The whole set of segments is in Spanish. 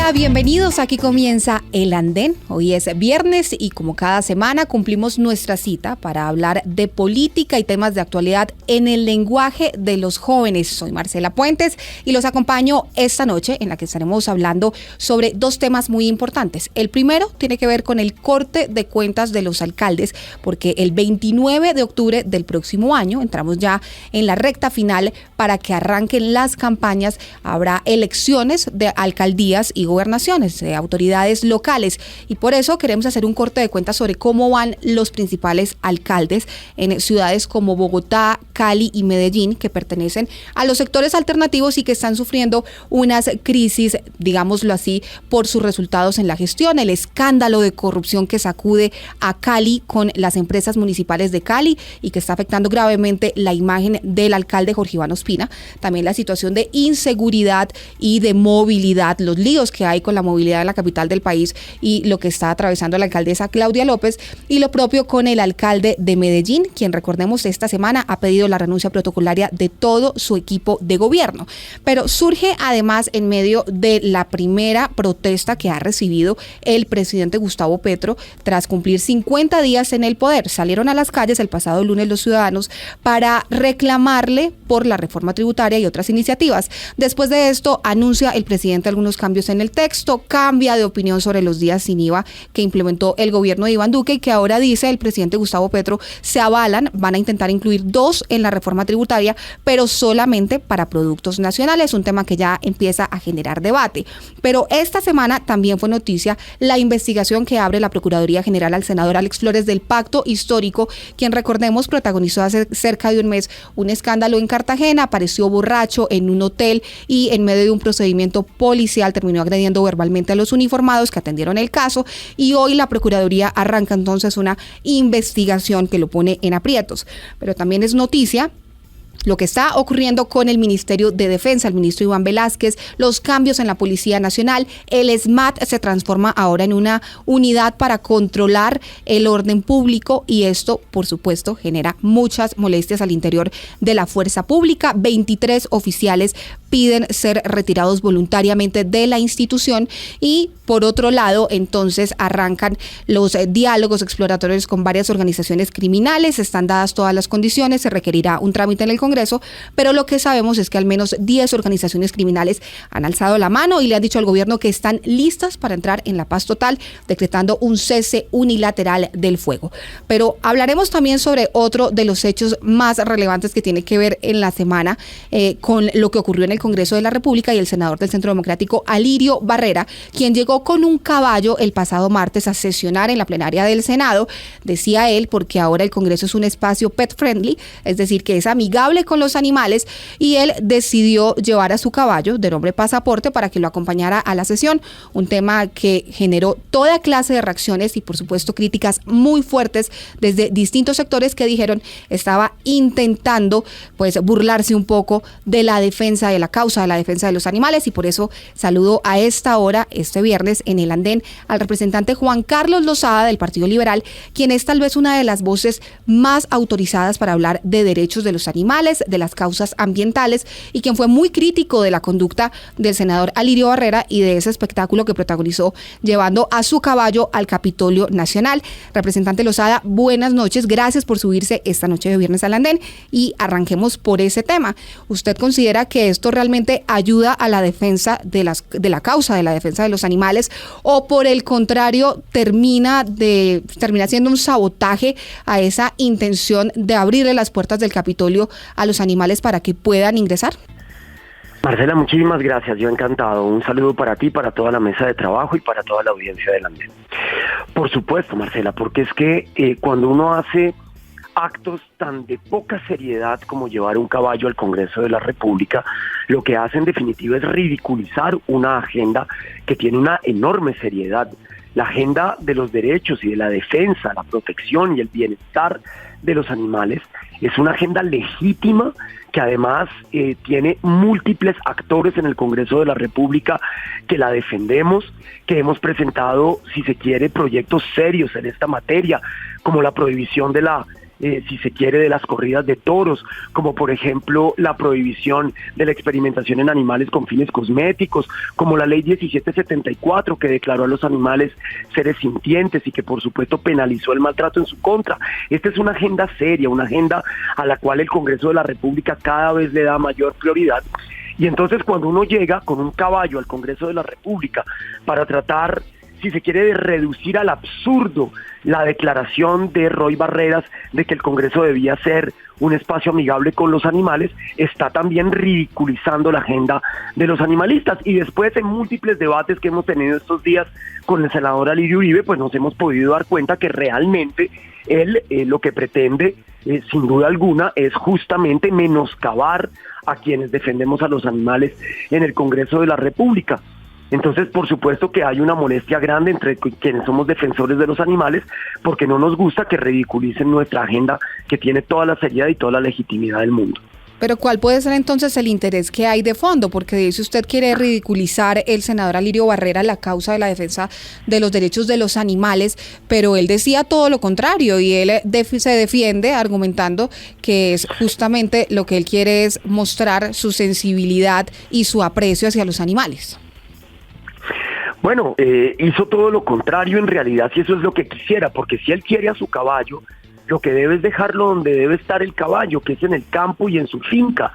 Hola, bienvenidos. Aquí comienza El Andén. Hoy es viernes y como cada semana cumplimos nuestra cita para hablar de política y temas de actualidad en el lenguaje de los jóvenes. Soy Marcela Puentes y los acompaño esta noche en la que estaremos hablando sobre dos temas muy importantes. El primero tiene que ver con el corte de cuentas de los alcaldes, porque el 29 de octubre del próximo año entramos ya en la recta final para que arranquen las campañas. Habrá elecciones de alcaldías y gobernaciones, de autoridades locales, y por eso queremos hacer un corte de cuentas sobre cómo van los principales alcaldes en ciudades como Bogotá, Cali y Medellín, que pertenecen a los sectores alternativos y que están sufriendo unas crisis, digámoslo así, por sus resultados en la gestión, el escándalo de corrupción que sacude a Cali con las empresas municipales de Cali y que está afectando gravemente la imagen del alcalde Jorge Iván Ospina, también la situación de inseguridad y de movilidad, los líos que hay con la movilidad en la capital del país y lo que está atravesando la alcaldesa Claudia López, y lo propio con el alcalde de Medellín, quien, recordemos, esta semana ha pedido la renuncia protocolaria de todo su equipo de gobierno. Pero surge además en medio de la primera protesta que ha recibido el presidente Gustavo Petro tras cumplir 50 días en el poder. Salieron a las calles el pasado lunes los ciudadanos para reclamarle por la reforma tributaria y otras iniciativas. Después de esto, anuncia el presidente algunos cambios en el texto, cambia de opinión sobre los días sin IVA que implementó el gobierno de Iván Duque y que ahora, dice el presidente Gustavo Petro, se avalan, van a intentar incluir 2 en la reforma tributaria, pero solamente para productos nacionales, un tema que ya empieza a generar debate. Pero esta semana también fue noticia la investigación que abre la Procuraduría General al senador Alex Flores del Pacto Histórico, quien, recordemos, protagonizó hace cerca de un mes un escándalo en Cartagena, apareció borracho en un hotel y en medio de un procedimiento policial terminó agrediendo verbalmente a los uniformados que atendieron el caso, y hoy la Procuraduría arranca entonces una investigación que lo pone en aprietos. Pero también es noticia lo que está ocurriendo con el Ministerio de Defensa, el ministro Iván Velázquez, los cambios en la Policía Nacional. El SMAT se transforma ahora en una unidad para controlar el orden público y esto, por supuesto, genera muchas molestias al interior de la fuerza pública. 23 oficiales piden ser retirados voluntariamente de la institución y, por otro lado, entonces arrancan los diálogos exploratorios con varias organizaciones criminales. Están dadas todas las condiciones, se requerirá un trámite en el Congreso, pero lo que sabemos es que al menos 10 organizaciones criminales han alzado la mano y le han dicho al gobierno que están listas para entrar en la paz total, decretando un cese unilateral del fuego. Pero hablaremos también sobre otro de los hechos más relevantes que tiene que ver en la semana con lo que ocurrió en el Congreso de la República y el senador del Centro Democrático, Alirio Barrera, quien llegó con un caballo el pasado martes a sesionar en la plenaria del Senado, decía él, porque ahora el Congreso es un espacio pet friendly, es decir, que es amigable con los animales, y él decidió llevar a su caballo de nombre Pasaporte para que lo acompañara a la sesión, un tema que generó toda clase de reacciones y, por supuesto, críticas muy fuertes desde distintos sectores que dijeron estaba intentando pues burlarse un poco de la defensa de la causa de la defensa de los animales. Y por eso saludo a esta hora, este viernes, en El Andén, al representante Juan Carlos Lozada del Partido Liberal, quien es tal vez una de las voces más autorizadas para hablar de derechos de los animales, de las causas ambientales, y quien fue muy crítico de la conducta del senador Alirio Barrera y de ese espectáculo que protagonizó llevando a su caballo al Capitolio Nacional. Representante Lozada, buenas noches, gracias por subirse esta noche de viernes al Andén y arranquemos por ese tema. ¿Usted considera que esto realmente ayuda a la defensa de la causa de la defensa de los animales, o por el contrario termina siendo un sabotaje a esa intención de abrirle las puertas del Capitolio a los animales para que puedan ingresar? Marcela, muchísimas gracias, yo encantado. Un saludo para ti, para toda la mesa de trabajo y para toda la audiencia del Andén. Por supuesto, Marcela, porque es que cuando uno hace actos tan de poca seriedad como llevar un caballo al Congreso de la República, lo que hace en definitiva es ridiculizar una agenda que tiene una enorme seriedad. La agenda de los derechos y de la defensa, la protección y el bienestar de los animales es una agenda legítima que además tiene múltiples actores en el Congreso de la República que la defendemos, que hemos presentado, si se quiere, proyectos serios en esta materia, como la prohibición de la si se quiere, de las corridas de toros, como por ejemplo la prohibición de la experimentación en animales con fines cosméticos, como la ley 1774 que declaró a los animales seres sintientes y que por supuesto penalizó el maltrato en su contra. Esta es una agenda seria, una agenda a la cual el Congreso de la República cada vez le da mayor prioridad. Y entonces cuando uno llega con un caballo al Congreso de la República para tratar, si se quiere, de reducir al absurdo la declaración de Roy Barreras de que el Congreso debía ser un espacio amigable con los animales, está también ridiculizando la agenda de los animalistas. Y después, en múltiples debates que hemos tenido estos días con el senador Alirio Uribe, pues nos hemos podido dar cuenta que realmente él lo que pretende, sin duda alguna, es justamente menoscabar a quienes defendemos a los animales en el Congreso de la República. Entonces, por supuesto que hay una molestia grande entre quienes somos defensores de los animales, porque no nos gusta que ridiculicen nuestra agenda, que tiene toda la seriedad y toda la legitimidad del mundo. Pero ¿cuál puede ser entonces el interés que hay de fondo? Porque dice usted quiere ridiculizar el senador Alirio Barrera la causa de la defensa de los derechos de los animales, pero él decía todo lo contrario y él se defiende argumentando que es justamente lo que él quiere es mostrar su sensibilidad y su aprecio hacia los animales. Bueno, hizo todo lo contrario en realidad, si eso es lo que quisiera, porque si él quiere a su caballo, lo que debe es dejarlo donde debe estar el caballo, que es en el campo y en su finca.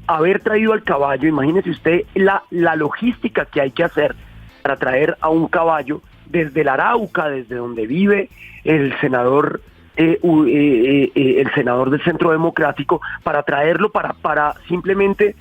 Haber traído al caballo, imagínese usted la logística que hay que hacer para traer a un caballo desde el Arauca, desde donde vive el senador del Centro Democrático, para traerlo para simplemente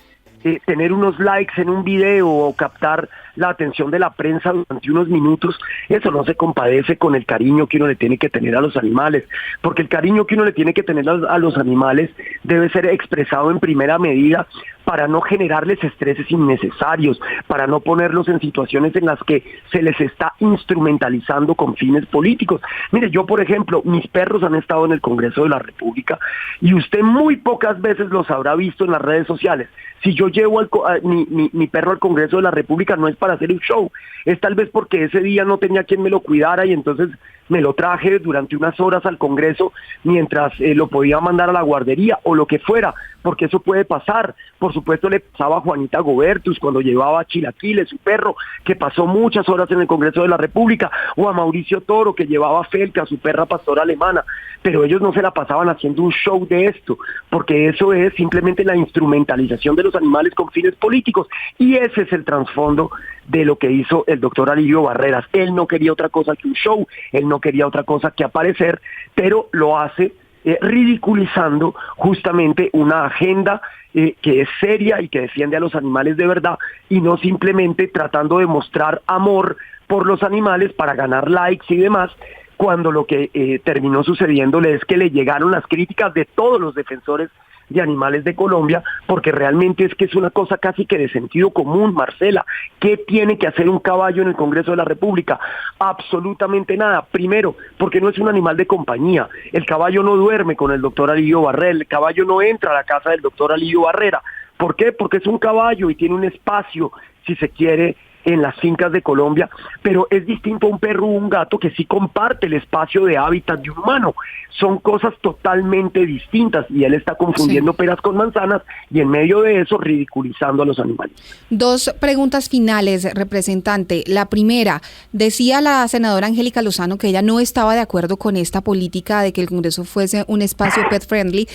tener unos likes en un video o captar la atención de la prensa durante unos minutos. Eso no se compadece con el cariño que uno le tiene que tener a los animales, porque el cariño que uno le tiene que tener a los animales debe ser expresado en primera medida para no generarles estreses innecesarios, para no ponerlos en situaciones en las que se les está instrumentalizando con fines políticos. Mire, yo por ejemplo, mis perros han estado en el Congreso de la República y usted muy pocas veces los habrá visto en las redes sociales. Si yo llevo mi perro al Congreso de la República no es para hacer un show, es tal vez porque ese día no tenía quien me lo cuidara y entonces me lo traje durante unas horas al Congreso mientras lo podía mandar a la guardería o lo que fuera, porque eso puede pasar. Por supuesto le pasaba a Juanita Gobertus cuando llevaba a Chilaquiles, su perro, que pasó muchas horas en el Congreso de la República, o a Mauricio Toro, que llevaba a Felka, su perra pastora alemana, pero ellos no se la pasaban haciendo un show de esto, porque eso es simplemente la instrumentalización de los animales con fines políticos, y ese es el trasfondo de lo que hizo el doctor Alirio Barreras. Él no quería otra cosa que un show, él no quería otra cosa que aparecer, pero lo hace ridiculizando justamente una agenda que es seria y que defiende a los animales de verdad, y no simplemente tratando de mostrar amor por los animales para ganar likes y demás, cuando lo que terminó sucediéndole es que le llegaron las críticas de todos los defensores de animales de Colombia, porque realmente es que es una cosa casi que de sentido común, Marcela. ¿Qué tiene que hacer un caballo en el Congreso de la República? Absolutamente nada. Primero, porque no es un animal de compañía. El caballo no duerme con el doctor Alirio Barrera, el caballo no entra a la casa del doctor Alirio Barrera. ¿Por qué? Porque es un caballo y tiene un espacio, si se quiere, en las fincas de Colombia, pero es distinto a un perro o un gato que sí comparte el espacio de hábitat de un humano. Son cosas totalmente distintas y él está confundiendo peras con manzanas y en medio de eso ridiculizando a los animales. Dos preguntas finales, representante. La primera, decía la senadora Angélica Lozano que ella no estaba de acuerdo con esta política de que el Congreso fuese un espacio pet friendly,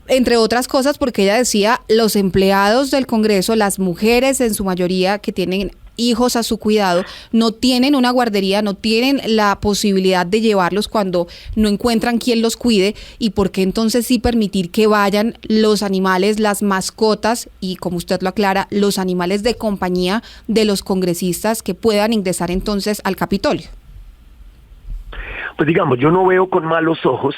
entre otras cosas porque ella decía los empleados del Congreso, las mujeres en su mayoría que tienen hijos a su cuidado, no tienen una guardería, no tienen la posibilidad de llevarlos cuando no encuentran quien los cuide, y por qué entonces sí permitir que vayan los animales, las mascotas y, como usted lo aclara, los animales de compañía de los congresistas que puedan ingresar entonces al Capitolio. Pues digamos, yo no veo con malos ojos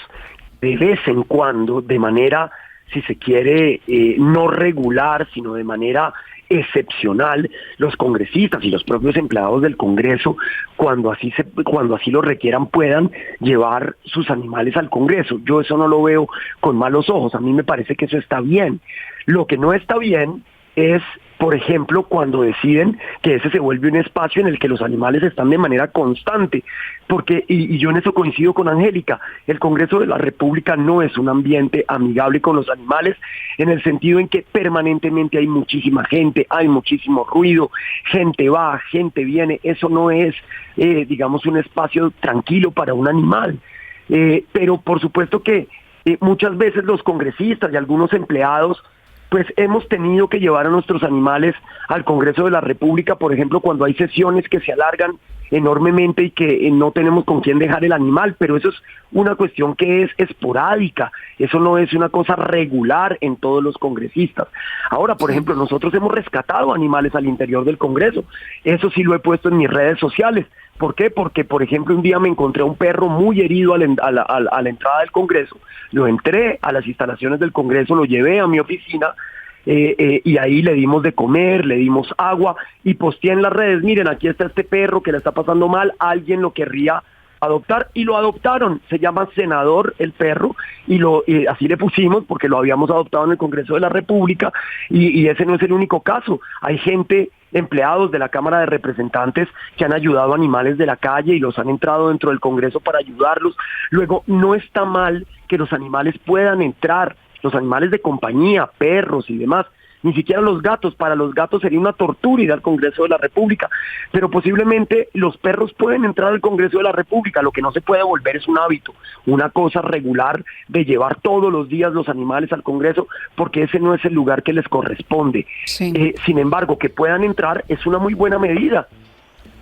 de vez en cuando, de manera, si se quiere, no regular, sino de manera excepcional, los congresistas y los propios empleados del Congreso, cuando así lo requieran, puedan llevar sus animales al Congreso. Yo eso no lo veo con malos ojos, a mí me parece que eso está bien. Lo que no está bien es, por ejemplo, cuando deciden que ese se vuelve un espacio en el que los animales están de manera constante, porque, y yo en eso coincido con Angélica, el Congreso de la República no es un ambiente amigable con los animales, en el sentido en que permanentemente hay muchísima gente, hay muchísimo ruido, gente va, gente viene, eso no es, digamos, un espacio tranquilo para un animal. Pero por supuesto que muchas veces los congresistas y algunos empleados pues hemos tenido que llevar a nuestros animales al Congreso de la República, por ejemplo, cuando hay sesiones que se alargan enormemente y que no tenemos con quién dejar el animal, pero eso es una cuestión que es esporádica, eso no es una cosa regular en todos los congresistas. Ahora, por ejemplo, nosotros hemos rescatado animales al interior del Congreso, eso sí lo he puesto en mis redes sociales. ¿Por qué? Porque, por ejemplo, un día me encontré a un perro muy herido a la entrada del Congreso, lo entré a las instalaciones del Congreso, lo llevé a mi oficina, y ahí le dimos de comer, le dimos agua y posteé en las redes, miren, aquí está este perro que le está pasando mal, alguien lo querría adoptar, y lo adoptaron. Se llama Senador el perro, y así le pusimos porque lo habíamos adoptado en el Congreso de la República, y ese no es el único caso. Hay gente, empleados de la Cámara de Representantes, que han ayudado a animales de la calle y los han entrado dentro del Congreso para ayudarlos. Luego, no está mal que los animales puedan entrar, los animales de compañía, perros y demás, ni siquiera los gatos. Para los gatos sería una tortura ir al Congreso de la República, pero posiblemente los perros pueden entrar al Congreso de la República. Lo que no se puede volver es un hábito, una cosa regular de llevar todos los días los animales al Congreso, porque ese no es el lugar que les corresponde. Sí. Sin embargo, que puedan entrar es una muy buena medida.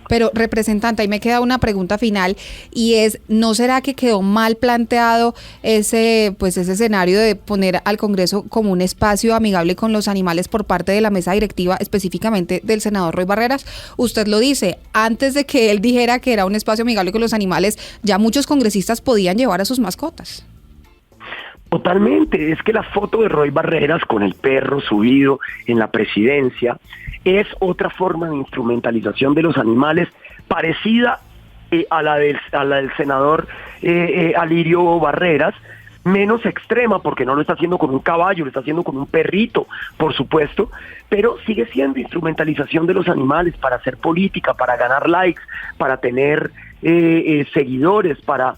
Pero, representante, ahí me queda una pregunta final, y es, ¿no será que quedó mal planteado ese escenario de poner al Congreso como un espacio amigable con los animales por parte de la mesa directiva, específicamente del senador Roy Barreras? Usted lo dice, antes de que él dijera que era un espacio amigable con los animales, ya muchos congresistas podían llevar a sus mascotas. Totalmente, es que la foto de Roy Barreras con el perro subido en la presidencia es otra forma de instrumentalización de los animales parecida a la del senador Alirio Barreras, menos extrema porque no lo está haciendo con un caballo, lo está haciendo con un perrito, por supuesto, pero sigue siendo instrumentalización de los animales para hacer política, para ganar likes, para tener seguidores, para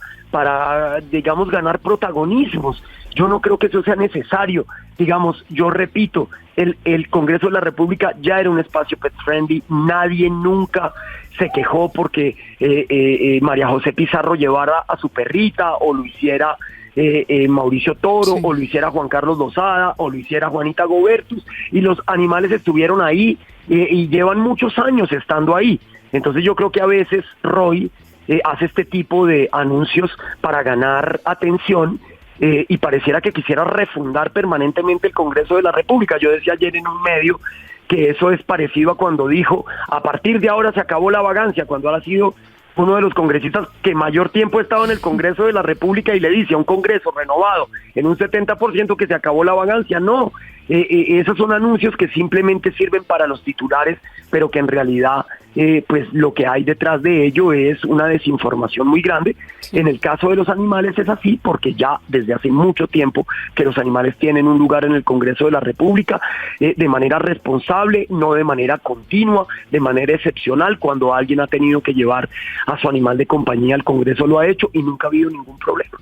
digamos, ganar protagonismos. Yo no creo que eso sea necesario. Digamos, yo repito, el Congreso de la República ya era un espacio pet friendly, nadie nunca se quejó porque María José Pizarro llevara a su perrita, o lo hiciera Mauricio Toro, sí, o lo hiciera Juan Carlos Lozada, o lo hiciera Juanita Gobertus, y los animales estuvieron ahí y llevan muchos años estando ahí. Entonces yo creo que a veces Roy hace este tipo de anuncios para ganar atención, y pareciera que quisiera refundar permanentemente el Congreso de la República. Yo decía ayer en un medio que eso es parecido a cuando dijo, a partir de ahora se acabó la vagancia, cuando ha sido uno de los congresistas que mayor tiempo ha estado en el Congreso de la República, y le dice a un Congreso renovado en un 70% que se acabó la vagancia. No, esos son anuncios que simplemente sirven para los titulares, pero que en realidad pues lo que hay detrás de ello es una desinformación muy grande. Sí. En el caso de los animales es así, porque ya desde hace mucho tiempo que los animales tienen un lugar en el Congreso de la República, de manera responsable, no de manera continua, de manera excepcional. Cuando alguien ha tenido que llevar a su animal de compañía al Congreso lo ha hecho y nunca ha habido ningún problema.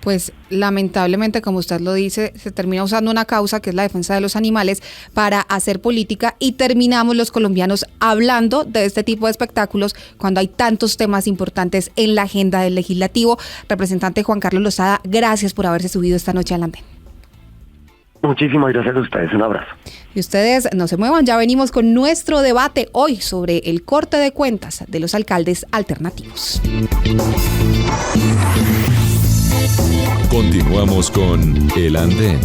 Pues lamentablemente, como usted lo dice, se termina usando una causa que es la defensa de los animales para hacer política, y terminamos los colombianos hablando de este tipo de espectáculos cuando hay tantos temas importantes en la agenda del legislativo. Representante Juan Carlos Lozada, gracias por haberse subido esta noche al andén. Muchísimas gracias a ustedes, un abrazo. Y ustedes no se muevan, ya venimos con nuestro debate hoy sobre el corte de cuentas de los alcaldes alternativos. Continuamos con El Andén.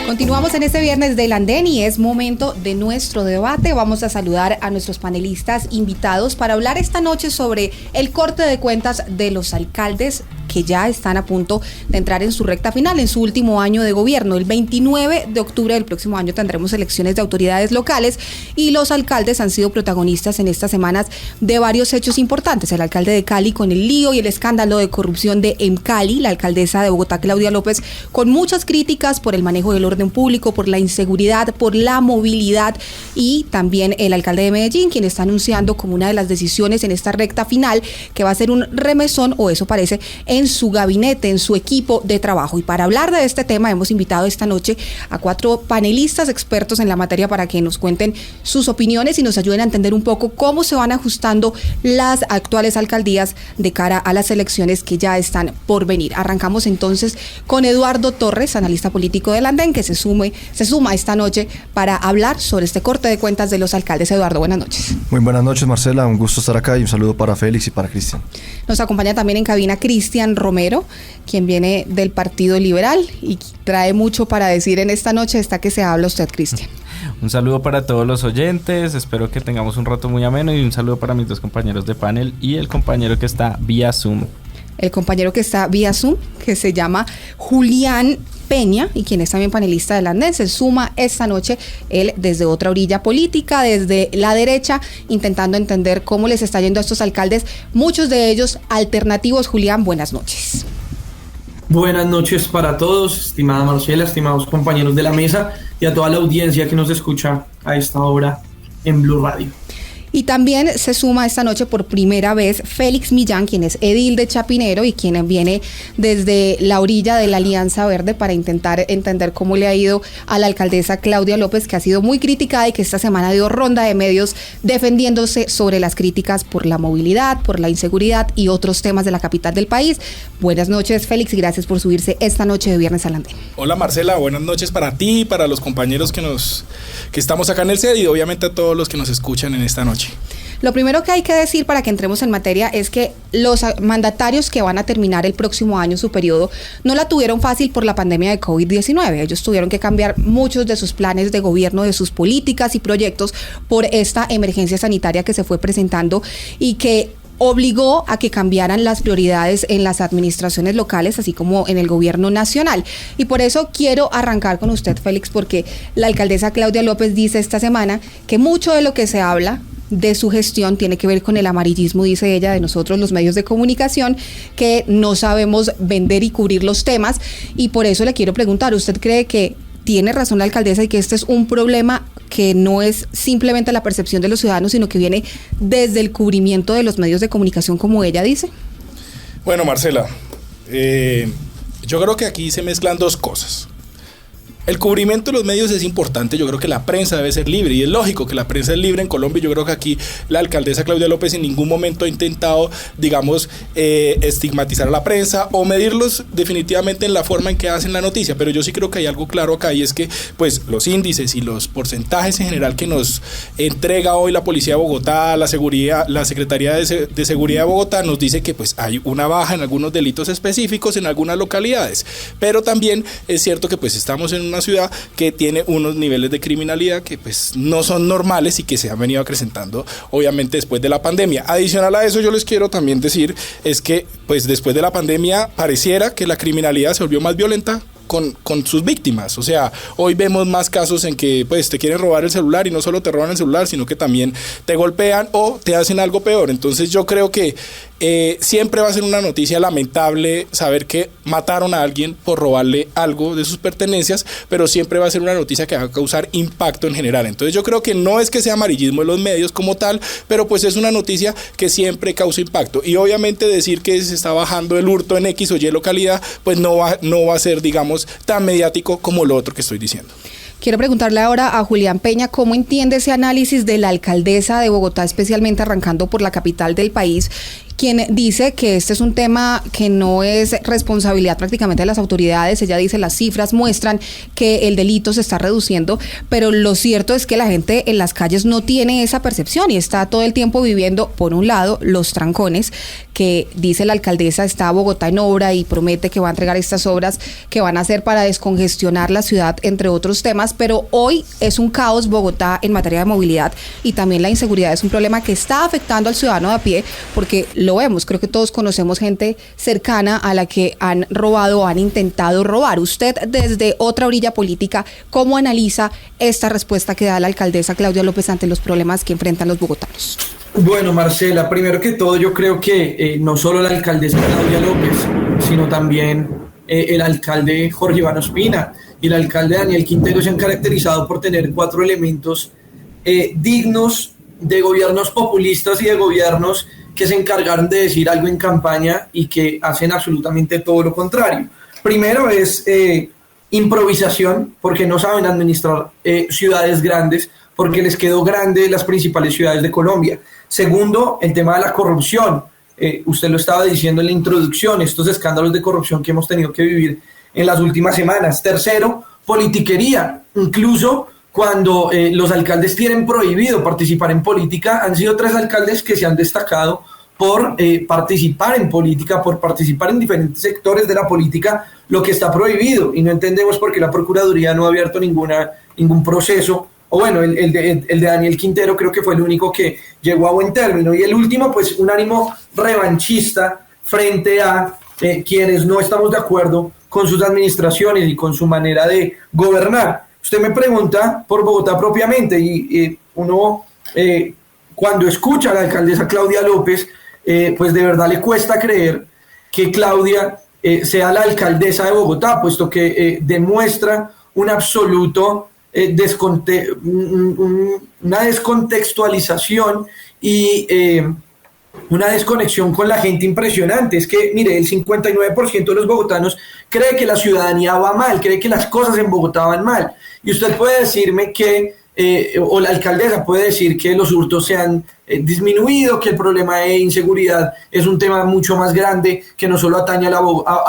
Continuamos en este viernes del Andén y es momento de nuestro debate. Vamos a saludar a nuestros panelistas invitados para hablar esta noche sobre el corte de cuentas de los alcaldes que ya están a punto de entrar en su recta final, en su último año de gobierno. El 29 de octubre del próximo año tendremos elecciones de autoridades locales y los alcaldes han sido protagonistas en estas semanas de varios hechos importantes. El alcalde de Cali con el lío y el escándalo de corrupción de Emcali, la alcaldesa de Bogotá, Claudia López, con muchas críticas por el manejo del orden público, por la inseguridad, por la movilidad, y también el alcalde de Medellín, quien está anunciando como una de las decisiones en esta recta final que va a ser un remesón, o eso parece, en su gabinete, en su equipo de trabajo. Y para hablar de este tema hemos invitado esta noche a 4 panelistas expertos en la materia para que nos cuenten sus opiniones y nos ayuden a entender un poco cómo se van ajustando las actuales alcaldías de cara a las elecciones que ya están por venir. Arrancamos entonces con Eduardo Torres, analista político del Andén, que se suma esta noche para hablar sobre este corte de cuentas de los alcaldes. Eduardo, buenas noches. Muy buenas noches, Marcela, un gusto estar acá y un saludo para Félix y para Cristian. Nos acompaña también en cabina Cristian Romero, quien viene del Partido Liberal y trae mucho para decir en esta noche. ¿Está que se habla usted, Cristian? Un saludo para todos los oyentes, espero que tengamos un rato muy ameno, y un saludo para mis 2 compañeros de panel y el compañero que está vía Zoom. El compañero que está vía Zoom, que se llama Julián Peña, y quien es también panelista del Andén, se suma esta noche, él desde otra orilla política, desde la derecha, intentando entender cómo les está yendo a estos alcaldes, muchos de ellos alternativos. Julián, buenas noches. Buenas noches para todos, estimada Marcela, estimados compañeros de la mesa y a toda la audiencia que nos escucha a esta hora en Blue Radio. Y también se suma esta noche por primera vez Félix Millán, quien es edil de Chapinero y quien viene desde la orilla de la Alianza Verde para intentar entender cómo le ha ido a la alcaldesa Claudia López, que ha sido muy criticada y que esta semana dio ronda de medios defendiéndose sobre las críticas por la movilidad, por la inseguridad y otros temas de la capital del país. Buenas noches, Félix, y gracias por subirse esta noche de Viernes al Andén. Hola, Marcela, buenas noches para ti, para los compañeros que estamos acá en el set y obviamente a todos los que nos escuchan en esta noche. Lo primero que hay que decir para que entremos en materia es que los mandatarios que van a terminar el próximo año su periodo no la tuvieron fácil por la pandemia de COVID-19. Ellos tuvieron que cambiar muchos de sus planes de gobierno, de sus políticas y proyectos por esta emergencia sanitaria que se fue presentando y que obligó a que cambiaran las prioridades en las administraciones locales, así como en el gobierno nacional. Y por eso quiero arrancar con usted, Félix, porque la alcaldesa Claudia López dice esta semana que mucho de lo que se habla de su gestión tiene que ver con el amarillismo, dice ella, de nosotros los medios de comunicación, que no sabemos vender y cubrir los temas. Y por eso le quiero preguntar, ¿usted cree que tiene razón la alcaldesa y que este es un problema que no es simplemente la percepción de los ciudadanos, sino que viene desde el cubrimiento de los medios de comunicación, como ella dice? Bueno, Marcela, yo creo que aquí se mezclan 2 cosas. El cubrimiento de los medios es importante, yo creo que la prensa debe ser libre y es lógico que la prensa es libre en Colombia. Yo creo que aquí la alcaldesa Claudia López en ningún momento ha intentado, digamos, estigmatizar a la prensa o medirlos definitivamente en la forma en que hacen la noticia, pero yo sí creo que hay algo claro acá y es que pues los índices y los porcentajes en general que nos entrega hoy la Policía de Bogotá, la Secretaría de Seguridad de Bogotá nos dice que pues hay una baja en algunos delitos específicos en algunas localidades, pero también es cierto que pues estamos en una ciudad que tiene unos niveles de criminalidad que pues no son normales y que se han venido acrecentando obviamente después de la pandemia. Adicional a eso, yo les quiero también decir es que pues después de la pandemia pareciera que la criminalidad se volvió más violenta con sus víctimas. O sea, hoy vemos más casos en que pues te quieren robar el celular y no solo te roban el celular, sino que también te golpean o te hacen algo peor. Entonces yo creo que siempre va a ser una noticia lamentable saber que mataron a alguien por robarle algo de sus pertenencias, pero siempre va a ser una noticia que va a causar impacto en general. Entonces yo creo que no es que sea amarillismo de los medios como tal, pero pues es una noticia que siempre causa impacto. Y obviamente decir que se está bajando el hurto en X o Y localidad, pues no va a ser, digamos, tan mediático como lo otro que estoy diciendo. Quiero preguntarle ahora a Julián Peña cómo entiende ese análisis de la alcaldesa de Bogotá, especialmente arrancando por la capital del país, quien dice que este es un tema que no es responsabilidad prácticamente de las autoridades. Ella dice las cifras muestran que el delito se está reduciendo, pero lo cierto es que la gente en las calles no tiene esa percepción y está todo el tiempo viviendo, por un lado, los trancones, que dice la alcaldesa está Bogotá en obra y promete que va a entregar estas obras que van a hacer para descongestionar la ciudad, entre otros temas, pero hoy es un caos Bogotá en materia de movilidad y también la inseguridad es un problema que está afectando al ciudadano de a pie, porque lo vemos. Creo que todos conocemos gente cercana a la que han robado o han intentado robar. Usted, desde otra orilla política, ¿cómo analiza esta respuesta que da la alcaldesa Claudia López ante los problemas que enfrentan los bogotanos? Bueno, Marcela, primero que todo yo creo que no solo la alcaldesa Claudia López, sino también el alcalde Jorge Iván Ospina y el alcalde Daniel Quintero se han caracterizado por tener 4 elementos dignos de gobiernos populistas y de gobiernos que se encargaron de decir algo en campaña y que hacen absolutamente todo lo contrario. Primero es improvisación, porque no saben administrar ciudades grandes, porque les quedó grande las principales ciudades de Colombia. Segundo, el tema de la corrupción. Usted lo estaba diciendo en la introducción, estos escándalos de corrupción que hemos tenido que vivir en las últimas semanas. Tercero, politiquería. Incluso cuando los alcaldes tienen prohibido participar en política, han sido 3 alcaldes que se han destacado por participar en política, por participar en diferentes sectores de la política, lo que está prohibido. Y no entendemos por qué la Procuraduría no ha abierto ningún proceso. O bueno, el de Daniel Quintero creo que fue el único que llegó a buen término. Y el último, pues un ánimo revanchista frente a quienes no estamos de acuerdo con sus administraciones y con su manera de gobernar. Usted me pregunta por Bogotá propiamente y uno cuando escucha a la alcaldesa Claudia López, pues de verdad le cuesta creer que Claudia sea la alcaldesa de Bogotá, puesto que demuestra un absoluto una descontextualización y una desconexión con la gente impresionante. Es que, mire, el 59% de los bogotanos cree que la ciudadanía va mal, cree que las cosas en Bogotá van mal. Y usted puede decirme que, o la alcaldesa puede decir que los hurtos se han disminuido, que el problema de inseguridad es un tema mucho más grande, que no solo atañe a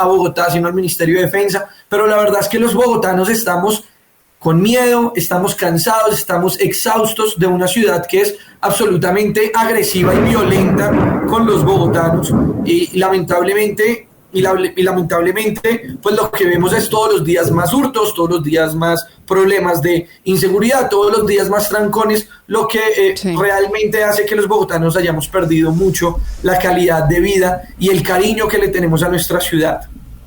Bogotá, sino al Ministerio de Defensa. Pero la verdad es que los bogotanos estamos con miedo, estamos cansados, estamos exhaustos de una ciudad que es absolutamente agresiva y violenta con los bogotanos y lamentablemente, pues lo que vemos es todos los días más hurtos, todos los días más problemas de inseguridad, todos los días más trancones, lo que realmente hace que los bogotanos hayamos perdido mucho la calidad de vida y el cariño que le tenemos a nuestra ciudad.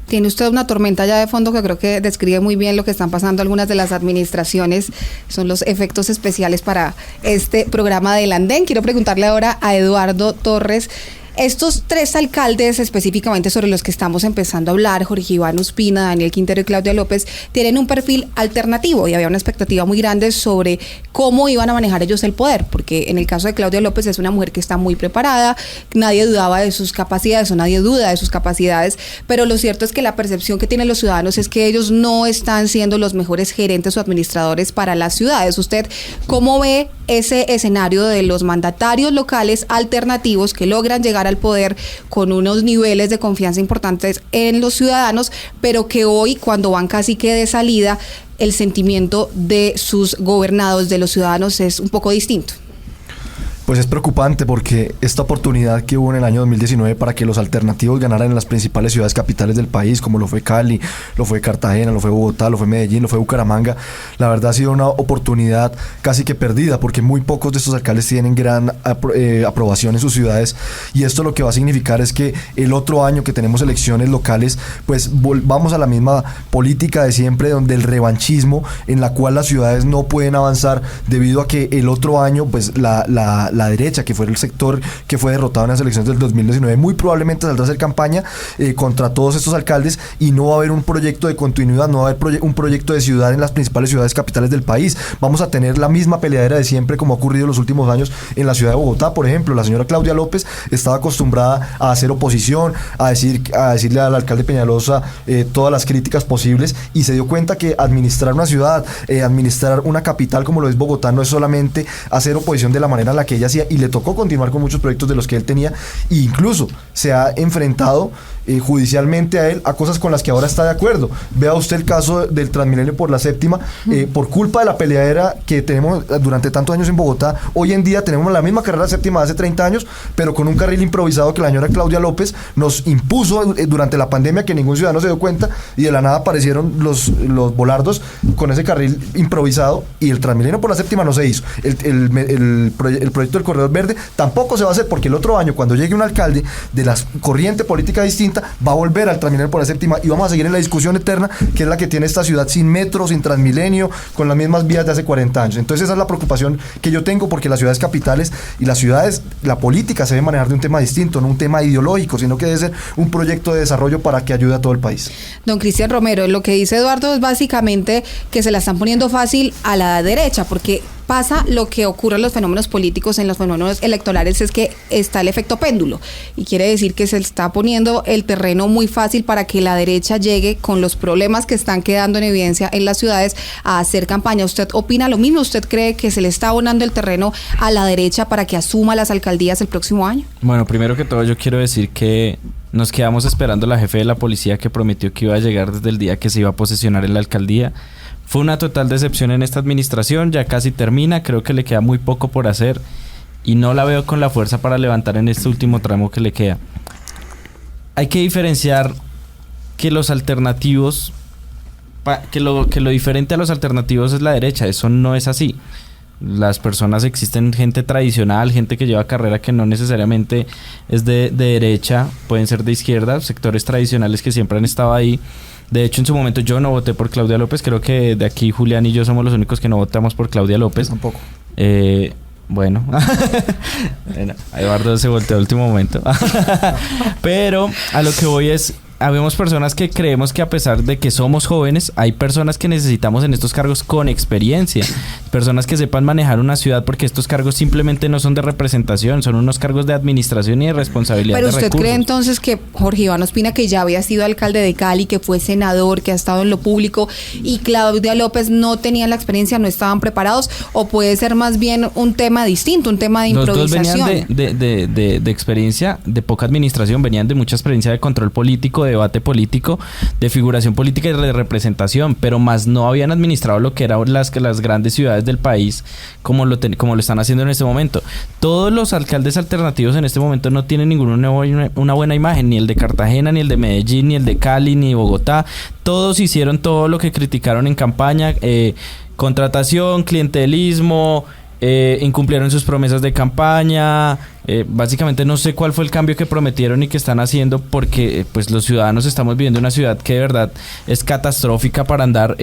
Tiene usted una tormenta ya de fondo que creo que describe muy bien lo que están pasando algunas de las administraciones. Son los efectos especiales para este programa del Andén. Quiero preguntarle ahora a Eduardo Torres. Estos 3 alcaldes específicamente sobre los que estamos empezando a hablar, Jorge Iván Ospina, Daniel Quintero y Claudia López, tienen un perfil alternativo y había una expectativa muy grande sobre cómo iban a manejar ellos el poder, porque en el caso de Claudia López es una mujer que está muy preparada, nadie dudaba de sus capacidades o nadie duda de sus capacidades, pero lo cierto es que la percepción que tienen los ciudadanos es que ellos no están siendo los mejores gerentes o administradores para las ciudades. ¿Usted cómo ve ese escenario de los mandatarios locales alternativos que logran llegar al poder con unos niveles de confianza importantes en los ciudadanos, pero que hoy, cuando van casi que de salida, el sentimiento de sus gobernados, de los ciudadanos, es un poco distinto? Pues es preocupante porque esta oportunidad que hubo en el año 2019 para que los alternativos ganaran en las principales ciudades capitales del país, como lo fue Cali, lo fue Cartagena, lo fue Bogotá, lo fue Medellín, lo fue Bucaramanga, la verdad ha sido una oportunidad casi que perdida porque muy pocos de estos alcaldes tienen gran aprobación en sus ciudades, y esto lo que va a significar es que el otro año que tenemos elecciones locales, pues vamos a la misma política de siempre, donde el revanchismo, en la cual las ciudades no pueden avanzar debido a que el otro año pues la derecha, que fue el sector que fue derrotado en las elecciones del 2019, muy probablemente saldrá a hacer campaña contra todos estos alcaldes y no va a haber un proyecto de continuidad, no va a haber un proyecto de ciudad en las principales ciudades capitales del país. Vamos a tener la misma peleadera de siempre como ha ocurrido en los últimos años en la ciudad de Bogotá. Por ejemplo, la señora Claudia López estaba acostumbrada a hacer oposición, a decirle al alcalde Peñalosa todas las críticas posibles, y se dio cuenta que administrar una ciudad, administrar una capital como lo es Bogotá, no es solamente hacer oposición de la manera en la que ella hacía, y le tocó continuar con muchos proyectos de los que él tenía, e incluso se ha enfrentado judicialmente a él a cosas con las que ahora está de acuerdo. Vea usted el caso del Transmilenio por la séptima, por culpa de la peleadera que tenemos durante tantos años en Bogotá. Hoy en día tenemos la misma carrera séptima de hace 30 años, pero con un carril improvisado que la señora Claudia López nos impuso durante la pandemia, que ningún ciudadano se dio cuenta, y de la nada aparecieron los volardos con ese carril improvisado, y el Transmilenio por la séptima no se hizo. El proyecto del Corredor Verde tampoco se va a hacer, porque el otro año, cuando llegue un alcalde de la corriente política distinta, va a volver al Transmilenio por la séptima, y vamos a seguir en la discusión eterna que es la que tiene esta ciudad sin metro, sin Transmilenio, con las mismas vías de hace 40 años. Entonces esa es la preocupación que yo tengo, porque las ciudades capitales y las ciudades, la política se debe manejar de un tema distinto, no un tema ideológico, sino que debe ser un proyecto de desarrollo para que ayude a todo el país. Don Cristian Romero, lo que dice Eduardo es básicamente que se la están poniendo fácil a la derecha, porque pasa lo que ocurre en los fenómenos políticos, en los fenómenos electorales, es que está el efecto péndulo, y quiere decir que se está poniendo el terreno muy fácil para que la derecha llegue, con los problemas que están quedando en evidencia en las ciudades, a hacer campaña. ¿Usted opina lo mismo? ¿Usted cree que se le está abonando el terreno a la derecha para que asuma las alcaldías el próximo año? Bueno, primero que todo yo quiero decir que nos quedamos esperando la jefe de la policía que prometió que iba a llegar desde el día que se iba a posesionar en la alcaldía. Fue una total decepción en esta administración, ya casi termina, creo que le queda muy poco por hacer y no la veo con la fuerza para levantar en este último tramo que le queda. Hay que diferenciar que los alternativos, que lo diferente a los alternativos es la derecha. Eso no es así. Las personas, existen gente tradicional, gente que lleva carrera que no necesariamente es de derecha, pueden ser de izquierda, sectores tradicionales que siempre han estado ahí. De hecho, en su momento yo no voté por Claudia López. Creo que de aquí Julián y yo somos los únicos que no votamos por Claudia López. Tampoco. Bueno, Eduardo se volteó al último momento. Pero a lo que voy es, habemos personas que creemos que a pesar de que somos jóvenes, hay personas que necesitamos en estos cargos con experiencia, personas que sepan manejar una ciudad, porque estos cargos simplemente no son de representación, son unos cargos de administración y de responsabilidad. Pero de usted recursos. cree entonces que Jorge Iván Ospina, que ya había sido alcalde de Cali, que fue senador, que ha estado en lo público, y Claudia López no tenían la experiencia, no estaban preparados, o puede ser más bien un tema distinto, un tema de improvisación? Los dos venían de experiencia, de poca administración, venían de mucha experiencia de control político, de debate político, de figuración política y de representación, pero más no habían administrado lo que eran las grandes ciudades del país como lo están haciendo en este momento. Todos los alcaldes alternativos en este momento no tienen una buena imagen, ni el de Cartagena, ni el de Medellín, ni el de Cali, ni Bogotá. Todos hicieron todo lo que criticaron en campaña, contratación, clientelismo, incumplieron sus promesas de campaña. Básicamente no sé cuál fue el cambio que prometieron y que están haciendo, porque pues los ciudadanos estamos viviendo una ciudad que de verdad es catastrófica para andar.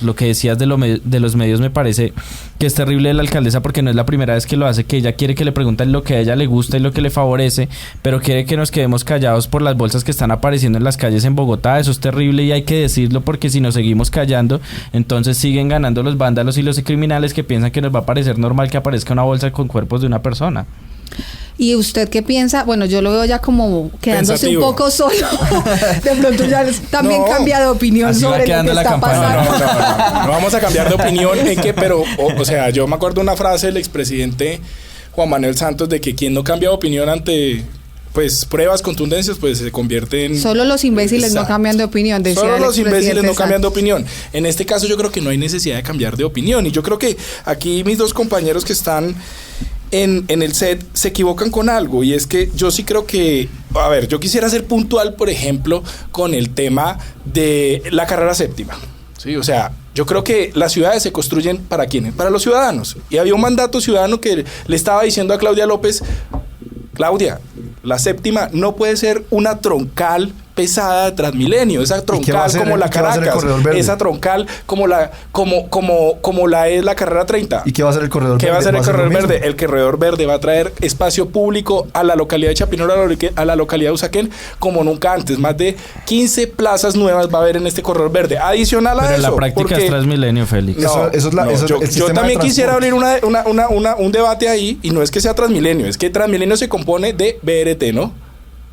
Lo que decías de los medios me parece que es terrible de la alcaldesa, porque no es la primera vez que lo hace, que ella quiere que le pregunten lo que a ella le gusta y lo que le favorece, pero quiere que nos quedemos callados por las bolsas que están apareciendo en las calles en Bogotá. Eso es terrible y hay que decirlo, porque si nos seguimos callando, entonces siguen ganando los vándalos y los criminales que piensan que nos va a parecer normal que aparezca una bolsa con cuerpos de una persona. ¿Y usted qué piensa? Bueno, yo lo veo ya como quedándose pensativo, un poco solo. De pronto ya también cambia de opinión Así sobre va lo que quedando la está campaña. pasando. No vamos a cambiar de opinión en que, pero, o sea, yo me acuerdo una frase del expresidente Juan Manuel Santos de que quien no cambia de opinión ante pues pruebas, contundencias, pues se convierte en... Solo los imbéciles Exacto. no cambian de opinión, decía Solo el los imbéciles no expresidente cambian de Santos. opinión. En este caso yo creo que no hay necesidad de cambiar de opinión, y yo creo que aquí mis dos compañeros que están en el set se equivocan con algo, y es que yo sí creo que, a ver, yo quisiera ser puntual, por ejemplo, con el tema de la carrera séptima, ¿sí? O sea, yo creo que las ciudades se construyen ¿para quiénes? Para los ciudadanos, y había un mandato ciudadano que le estaba diciendo a Claudia López: Claudia, la séptima no puede ser una troncal pesada de Transmilenio, esa troncal como la Caracas, esa troncal como la es la carrera 30. ¿Y qué va a ser el corredor verde? ¿Qué va a ser el corredor verde? El corredor verde va a traer espacio público a la localidad de Chapinero, a la localidad de Usaquén, como nunca antes. Más de 15 plazas nuevas va a haber en este corredor verde. Adicional a Pero eso. en la práctica es Transmilenio, Félix. Yo también quisiera abrir un debate ahí, y no es que sea Transmilenio, es que Transmilenio se compone de BRT, ¿no?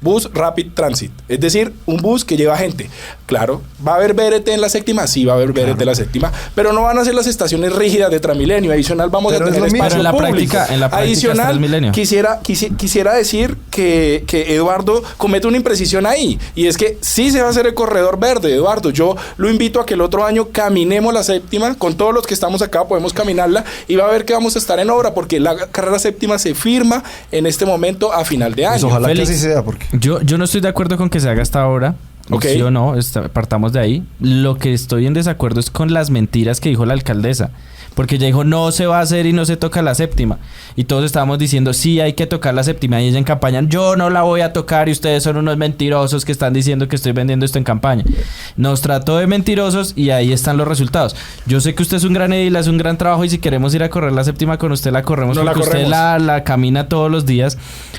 Bus Rapid Transit, es decir, un bus que lleva gente. Claro, ¿va a haber BRT en la séptima? Sí, va a haber BRT en la séptima, pero no van a ser las estaciones rígidas de Transmilenio. Adicional vamos a tener espacio público. En la práctica Adicional, es Transmilenio. quisiera decir que Eduardo comete una imprecisión ahí, y es que sí se va a hacer el corredor verde, Eduardo. Yo lo invito a que el otro año caminemos la séptima, con todos los que estamos acá podemos caminarla, y va a ver que vamos a estar en obra, porque la carrera séptima se firma en este momento a final de año. Pues ojalá Félix, que así sea, porque... Yo no estoy de acuerdo con que se haga hasta ahora. Okay. Sí o no, partamos de ahí. Lo que estoy en desacuerdo es con las mentiras que dijo la alcaldesa. Porque ella dijo, no se va a hacer y no se toca la séptima. Y todos estábamos diciendo, sí, hay que tocar la séptima. Y ella en campaña, yo no la voy a tocar y ustedes son unos mentirosos que están diciendo que estoy vendiendo esto en campaña. Nos trató de mentirosos y ahí están los resultados. Yo sé que usted es un gran edil, hace un gran trabajo, y si queremos ir a correr la séptima con usted, la corremos, no, porque la corremos. usted la camina todos los días.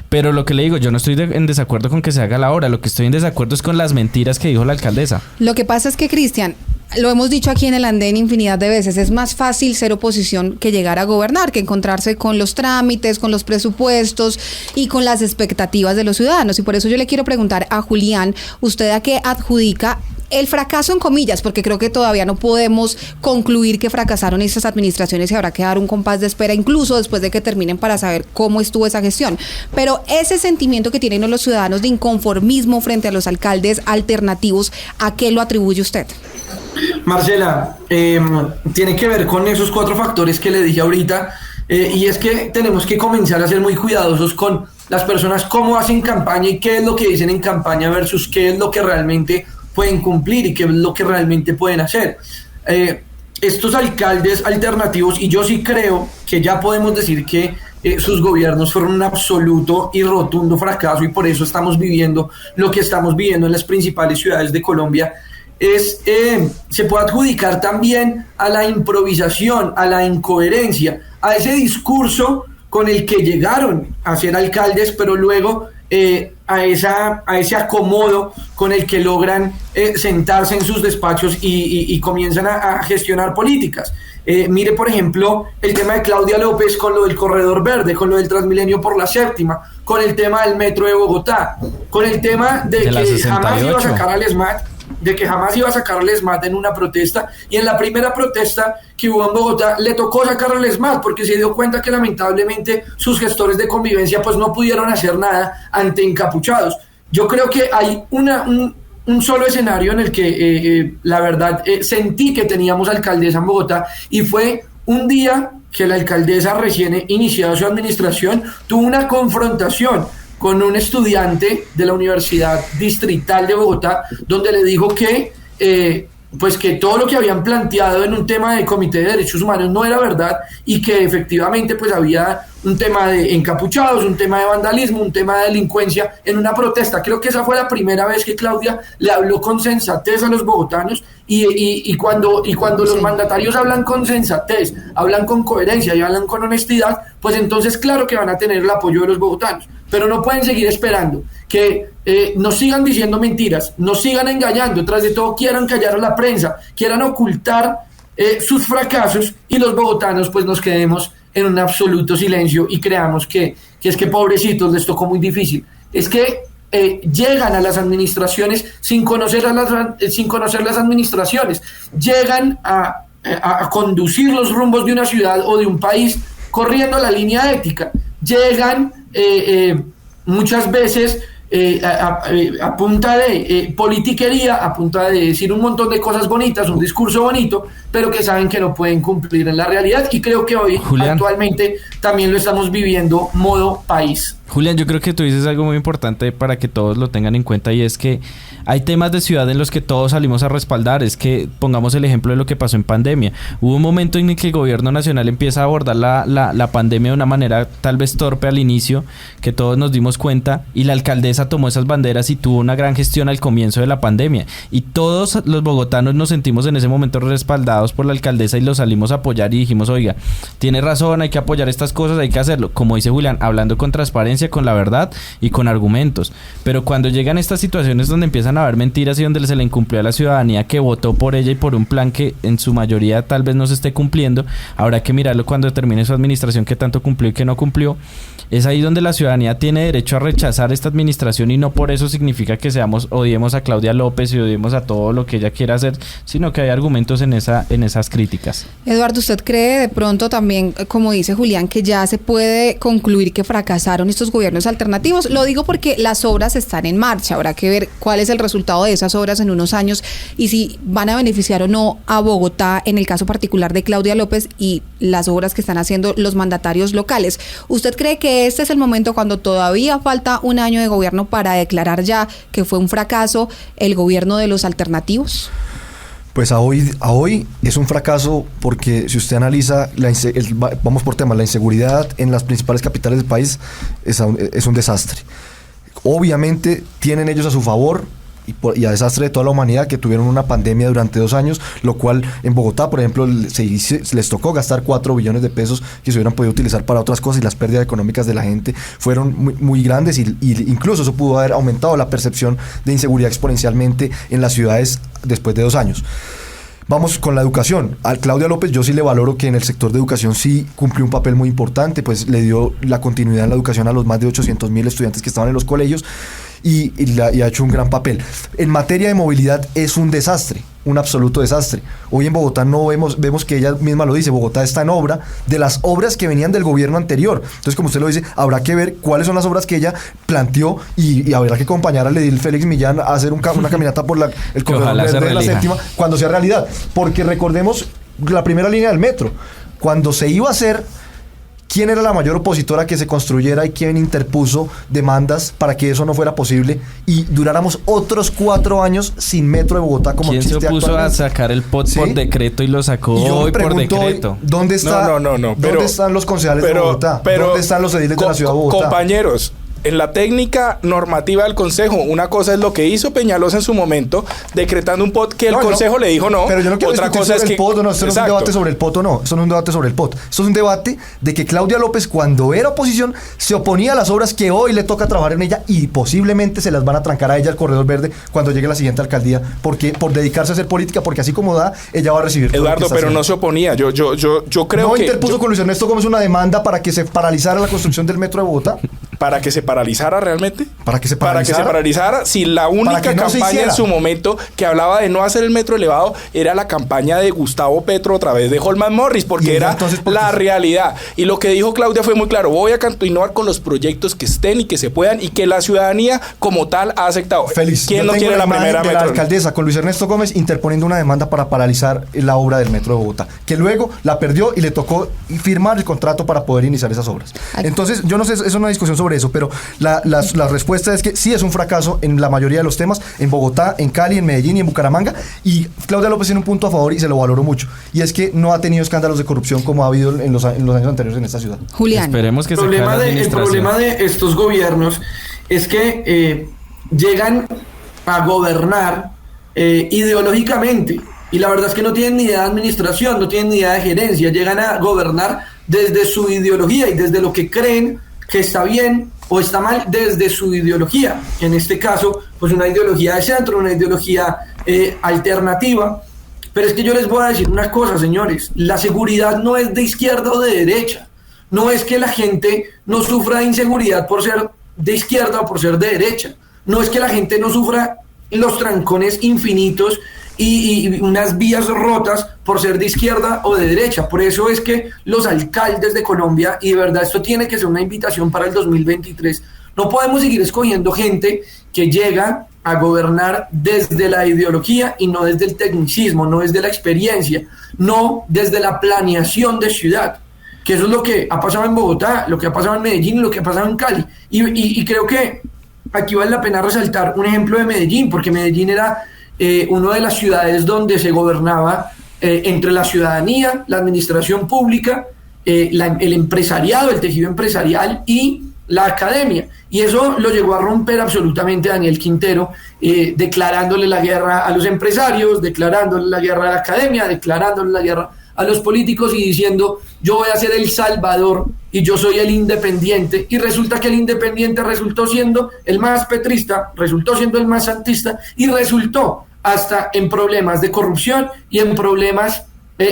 Pero lo que le digo, yo no estoy en desacuerdo con que se haga la hora. Lo que estoy en desacuerdo es con las mentiras que dijo la alcaldesa. Lo que pasa es que, Cristian, lo hemos dicho aquí en el andén infinidad de veces, es más fácil ser oposición que llegar a gobernar, que encontrarse con los trámites, con los presupuestos y con las expectativas de los ciudadanos. Y por eso yo le quiero preguntar a Julián, ¿usted a qué adjudica el fracaso en comillas? Porque creo que todavía no podemos concluir que fracasaron estas administraciones y habrá que dar un compás de espera incluso después de que terminen para saber cómo estuvo esa gestión. Pero ese sentimiento que tienen los ciudadanos de inconformismo frente a los alcaldes alternativos, ¿a qué lo atribuye usted? Marcela, tiene que ver con esos 4 factores que le dije ahorita, y es que tenemos que comenzar a ser muy cuidadosos con las personas, cómo hacen campaña y qué es lo que dicen en campaña versus qué es lo que realmente pueden cumplir y qué es lo que realmente pueden hacer. Estos alcaldes alternativos, y yo sí creo que ya podemos decir que sus gobiernos fueron un absoluto y rotundo fracaso, y por eso estamos viviendo lo que estamos viviendo en las principales ciudades de Colombia, se puede adjudicar también a la improvisación, a la incoherencia, a ese discurso con el que llegaron a ser alcaldes, pero luego a ese acomodo con el que logran sentarse en sus despachos y comienzan a gestionar políticas. Mire, por ejemplo, el tema de Claudia López con lo del corredor verde, con lo del Transmilenio por la séptima, con el tema del metro de Bogotá, con el tema de que jamás iba a sacar al SMAT, en una protesta, y en la primera protesta que hubo en Bogotá le tocó sacar al SMAT porque se dio cuenta que lamentablemente sus gestores de convivencia pues no pudieron hacer nada ante encapuchados. Yo creo que hay un solo escenario en el que la verdad sentí que teníamos alcaldesa en Bogotá, y fue un día que la alcaldesa recién iniciado su administración tuvo una confrontación con un estudiante de la Universidad Distrital de Bogotá, donde le dijo que pues que todo lo que habían planteado en un tema de Comité de Derechos Humanos no era verdad, y que efectivamente pues había un tema de encapuchados, un tema de vandalismo, un tema de delincuencia en una protesta. Creo que esa fue la primera vez que Claudia le habló con sensatez a los bogotanos, y cuando los mandatarios hablan con sensatez, hablan con coherencia y hablan con honestidad, pues entonces claro que van a tener el apoyo de los bogotanos. Pero no pueden seguir esperando que nos sigan diciendo mentiras, nos sigan engañando, tras de todo quieran callar a la prensa, quieran ocultar sus fracasos, y los bogotanos pues nos quedemos en un absoluto silencio y creamos que es que pobrecitos les tocó muy difícil. Es que llegan a las administraciones sin conocer las administraciones, llegan a conducir los rumbos de una ciudad o de un país corriendo la línea ética, llegan muchas veces a punta de politiquería, a punta de decir un montón de cosas bonitas, un discurso bonito, pero que saben que no pueden cumplir en la realidad, y creo que hoy, Julián, actualmente también lo estamos viviendo modo país. Julián, yo creo que tú dices algo muy importante para que todos lo tengan en cuenta, y es que hay temas de ciudad en los que todos salimos a respaldar. Es que pongamos el ejemplo de lo que pasó en pandemia. Hubo un momento en el que el gobierno nacional empieza a abordar la pandemia de una manera tal vez torpe al inicio, que todos nos dimos cuenta, y la alcaldesa tomó esas banderas y tuvo una gran gestión al comienzo de la pandemia, y todos los bogotanos nos sentimos en ese momento respaldados por la alcaldesa y lo salimos a apoyar y dijimos, oiga, tiene razón, hay que apoyar estas cosas, hay que hacerlo, como dice Julián, hablando con transparencia, con la verdad y con argumentos. Pero cuando llegan estas situaciones donde empiezan a haber mentiras y donde se le incumplió a la ciudadanía que votó por ella y por un plan que en su mayoría tal vez no se esté cumpliendo, habrá que mirarlo cuando termine su administración, qué tanto cumplió y qué no cumplió. Es ahí donde la ciudadanía tiene derecho a rechazar esta administración, y no por eso significa que odiemos a Claudia López y odiemos a todo lo que ella quiera hacer, sino que hay argumentos en esas críticas. Eduardo, ¿usted cree de pronto también, como dice Julián, que ya se puede concluir que fracasaron estos gobiernos alternativos. Lo digo porque las obras están en marcha. Habrá que ver cuál es el resultado de esas obras en unos años y si van a beneficiar o no a Bogotá, en el caso particular de Claudia López y las obras que están haciendo los mandatarios locales. ¿Usted cree que este es el momento, cuando todavía falta un año de gobierno, para declarar ya que fue un fracaso el gobierno de los alternativos? Pues a hoy es un fracaso, porque si usted analiza, vamos por temas, la inseguridad en las principales capitales del país es un desastre. Obviamente tienen ellos a su favor y a desastre de toda la humanidad que tuvieron una pandemia durante 2 años, lo cual en Bogotá, por ejemplo, les tocó gastar 4 billones de pesos que se hubieran podido utilizar para otras cosas, y las pérdidas económicas de la gente fueron muy, muy grandes, y incluso eso pudo haber aumentado la percepción de inseguridad exponencialmente en las ciudades después de 2 años. Vamos con la educación. A Claudia López yo sí le valoro que en el sector de educación sí cumplió un papel muy importante, pues le dio la continuidad en la educación a los más de 800,000 estudiantes que estaban en los colegios, y ha hecho un gran papel. En materia de movilidad es un desastre, un absoluto desastre. Hoy en Bogotá no vemos que ella misma lo dice, Bogotá está en obra de las obras que venían del gobierno anterior. Entonces, como usted lo dice, habrá que ver cuáles son las obras que ella planteó, y habrá que acompañar al edil Félix Millán a hacer una caminata por el corredor verde de la séptima cuando sea realidad. Porque recordemos la primera línea del metro, cuando se iba a hacer, ¿quién era la mayor opositora a que se construyera y quién interpuso demandas para que eso no fuera posible y duráramos otros 4 años sin metro de Bogotá como existe actualmente? ¿Quién se opuso a sacar el POT por decreto y lo sacó hoy por decreto? ¿Dónde están los concejales de Bogotá? ¿Dónde están los ediles de la ciudad de Bogotá? Compañeros, en la técnica normativa del Consejo, una cosa es lo que hizo Peñalosa en su momento, decretando un POT que el Consejo le dijo no. Pero yo no quiero otra cosa sobre el POT o no. Esto no es un debate sobre el POT o no. Esto no es un debate sobre el POT. Esto es un debate de que Claudia López, cuando era oposición, se oponía a las obras que hoy le toca trabajar en ella, y posiblemente se las van a trancar a ella el corredor verde cuando llegue la siguiente alcaldía, porque por dedicarse a hacer política, porque así como da, ella va a recibir. Eduardo, pero no se oponía. Yo creo ¿No que interpuso con Luis Ernesto Gómez una demanda para que se paralizara la construcción del metro de Bogotá? ¿Para que se paralizara realmente? ¿Para que se paralizara? Si la única campaña en su momento que hablaba de no hacer el metro elevado era la campaña de Gustavo Petro a través de Holman Morris, porque era la realidad. Y lo que dijo Claudia fue muy claro: voy a continuar con los proyectos que estén y que se puedan y que la ciudadanía como tal ha aceptado. Feliz. ¿Quién no quiere la primera metro? La alcaldesa con Luis Ernesto Gómez interponiendo una demanda para paralizar la obra del metro de Bogotá, que luego la perdió y le tocó firmar el contrato para poder iniciar esas obras. Entonces, yo no sé, es una discusión sobre eso, pero la respuesta es que sí es un fracaso en la mayoría de los temas, en Bogotá, en Cali, en Medellín y en Bucaramanga, y Claudia López tiene un punto a favor y se lo valoro mucho, y es que no ha tenido escándalos de corrupción como ha habido en los años anteriores en esta ciudad. Julián. Esperemos que el problema de estos gobiernos es que llegan a gobernar ideológicamente, y la verdad es que no tienen ni idea de administración, no tienen ni idea de gerencia, llegan a gobernar desde su ideología y desde lo que creen que está bien o está mal desde su ideología. En este caso, pues una ideología de centro, una ideología alternativa. Pero es que yo les voy a decir una cosa, señores: la seguridad no es de izquierda o de derecha. No es que la gente no sufra de inseguridad por ser de izquierda o por ser de derecha. No es que la gente no sufra los trancones infinitos y unas vías rotas por ser de izquierda o de derecha. Por eso es que los alcaldes de Colombia, y de verdad esto tiene que ser una invitación para el 2023, no podemos seguir escogiendo gente que llega a gobernar desde la ideología y no desde el tecnicismo, no desde la experiencia, no desde la planeación de ciudad, que eso es lo que ha pasado en Bogotá, lo que ha pasado en Medellín y lo que ha pasado en Cali. Y creo que aquí vale la pena resaltar un ejemplo de Medellín, porque Medellín era una de las ciudades donde se gobernaba entre la ciudadanía, la administración pública, el empresariado, el tejido empresarial y la academia. Y eso lo llegó a romper absolutamente Daniel Quintero, declarándole la guerra a los empresarios, declarándole la guerra a la academia, declarándole la guerra a los políticos y diciendo: yo voy a ser el Salvador y yo soy el independiente. Y resulta que el independiente resultó siendo el más petrista, resultó siendo el más santista y resultó hasta en problemas de corrupción y en problemas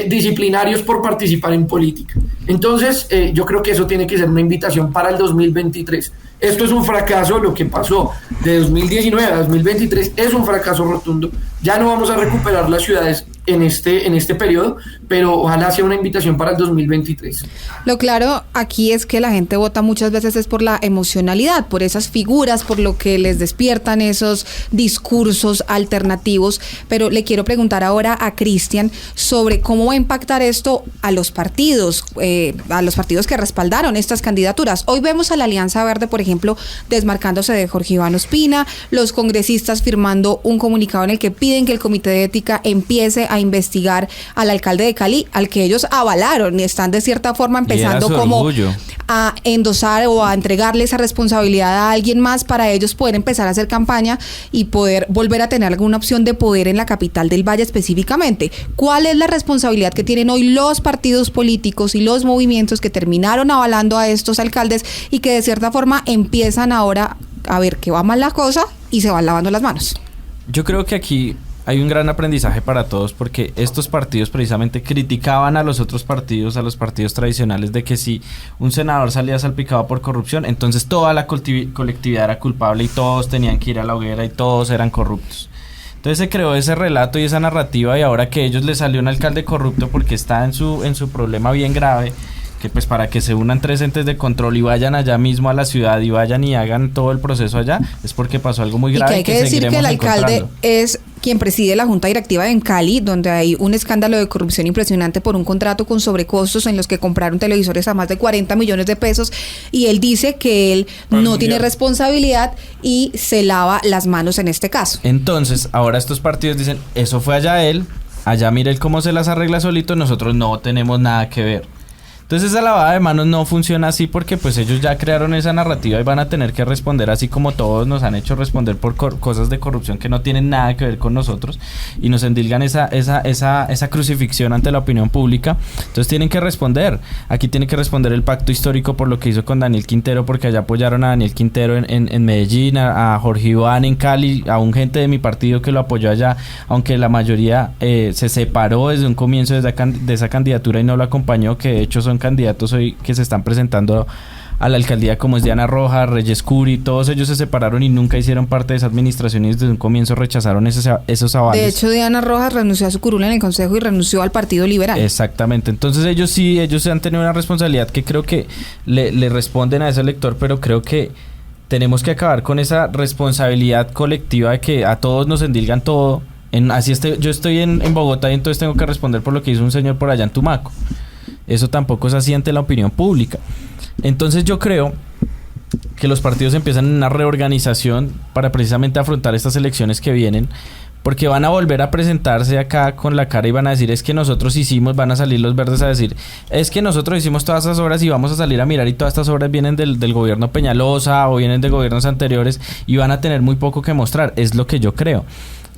disciplinarios por participar en política. Entonces, yo creo que eso tiene que ser una invitación para el 2023, Esto es un fracaso, lo que pasó de 2019 a 2023 es un fracaso rotundo. Ya no vamos a recuperar las ciudades en este periodo, pero ojalá sea una invitación para el 2023. Lo claro aquí es que la gente vota muchas veces es por la emocionalidad, por esas figuras, por lo que les despiertan esos discursos alternativos, pero le quiero preguntar ahora a Cristian sobre cómo va a impactar esto a los partidos que respaldaron estas candidaturas. Hoy vemos a la Alianza Verde, por ejemplo, desmarcándose de Jorge Iván Ospina, los congresistas firmando un comunicado en el que piden que el Comité de Ética empiece a investigar al alcalde de Cali, al que ellos avalaron y están de cierta forma empezando como orgullo a endosar o a entregarle esa responsabilidad a alguien más para ellos poder empezar a hacer campaña y poder volver a tener alguna opción de poder en la capital del Valle específicamente. ¿Cuál es la responsabilidad que tienen hoy los partidos políticos y los movimientos que terminaron avalando a estos alcaldes y que de cierta forma empiezan ahora a ver que va mal la cosa y se van lavando las manos? Yo creo que aquí hay un gran aprendizaje para todos, porque estos partidos precisamente criticaban a los otros partidos, a los partidos tradicionales, de que si un senador salía salpicado por corrupción, entonces toda la colectividad era culpable y todos tenían que ir a la hoguera y todos eran corruptos. Entonces se creó ese relato y esa narrativa, y ahora que a ellos les salió un alcalde corrupto porque está en su problema bien grave, que pues para que se unan 3 entes de control y vayan allá mismo a la ciudad y vayan y hagan todo el proceso allá, es porque pasó algo muy grave. Y que hay que decir que el alcalde es quien preside la junta directiva en Cali, donde hay un escándalo de corrupción impresionante por un contrato con sobrecostos en los que compraron televisores a más de 40 millones de pesos, y él dice que él no tiene responsabilidad y se lava las manos en este caso. Entonces, ahora estos partidos dicen, eso fue allá él, allá mire él cómo se las arregla solito, nosotros no tenemos nada que ver. Entonces esa lavada de manos no funciona así, porque pues ellos ya crearon esa narrativa y van a tener que responder así como todos nos han hecho responder por cosas de corrupción que no tienen nada que ver con nosotros, y nos endilgan esa crucifixión ante la opinión pública. Entonces tienen que responder. Aquí tiene que responder el pacto histórico por lo que hizo con Daniel Quintero, porque allá apoyaron a Daniel Quintero en Medellín, a Jorge Iván en Cali, a un gente de mi partido que lo apoyó allá, aunque la mayoría se separó desde un comienzo de esa candidatura y no lo acompañó, que de hecho son candidatos hoy que se están presentando a la alcaldía, como es Diana Rojas, Reyes Curi, todos ellos se separaron y nunca hicieron parte de esa administración, y desde un comienzo rechazaron esos avales. De hecho, Diana Rojas renunció a su curul en el Consejo y renunció al Partido Liberal. Exactamente. Entonces ellos han tenido una responsabilidad que creo que le responden a ese elector, pero creo que tenemos que acabar con esa responsabilidad colectiva de que a todos nos endilgan todo. Yo estoy en Bogotá y entonces tengo que responder por lo que hizo un señor por allá en Tumaco. Eso tampoco es así ante la opinión pública. Entonces yo creo que los partidos empiezan en una reorganización para precisamente afrontar estas elecciones que vienen, porque van a volver a presentarse acá con la cara y van a decir, es que nosotros hicimos, van a salir los verdes a decir, es que nosotros hicimos todas esas obras, y vamos a salir a mirar y todas estas obras vienen del gobierno Peñalosa o vienen de gobiernos anteriores, y van a tener muy poco que mostrar, es lo que yo creo.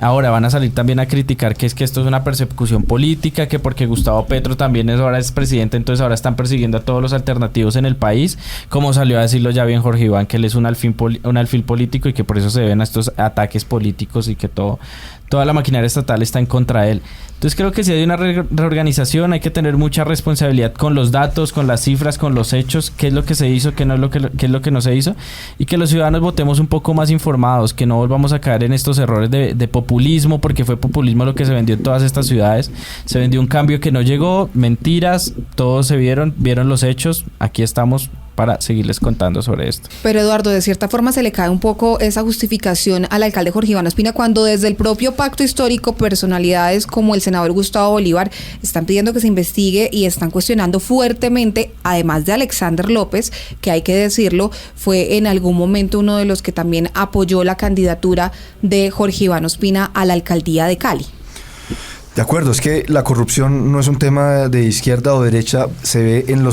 Ahora van a salir también a criticar que es que esto es una persecución política, que porque Gustavo Petro también ahora es presidente, entonces ahora están persiguiendo a todos los alternativos en el país, como salió a decirlo ya bien Jorge Iván, que él es un alfil político y que por eso se ven estos ataques políticos y que toda la maquinaria estatal está en contra de él. Entonces creo que si hay una reorganización, hay que tener mucha responsabilidad con los datos, con las cifras, con los hechos, qué es lo que se hizo, qué es lo que no se hizo, y que los ciudadanos votemos un poco más informados, que no volvamos a caer en estos errores de populismo, porque fue populismo lo que se vendió en todas estas ciudades. Se vendió un cambio que no llegó, mentiras, todos se vieron los hechos, aquí estamos para seguirles contando sobre esto. Pero Eduardo, de cierta forma se le cae un poco esa justificación al alcalde Jorge Iván Ospina, cuando desde el propio pacto histórico personalidades como el senador Gustavo Bolívar están pidiendo que se investigue y están cuestionando fuertemente, además de Alexander López, que hay que decirlo, fue en algún momento uno de los que también apoyó la candidatura de Jorge Iván Ospina a la alcaldía de Cali. De acuerdo, es que la corrupción no es un tema de izquierda o derecha, se ve en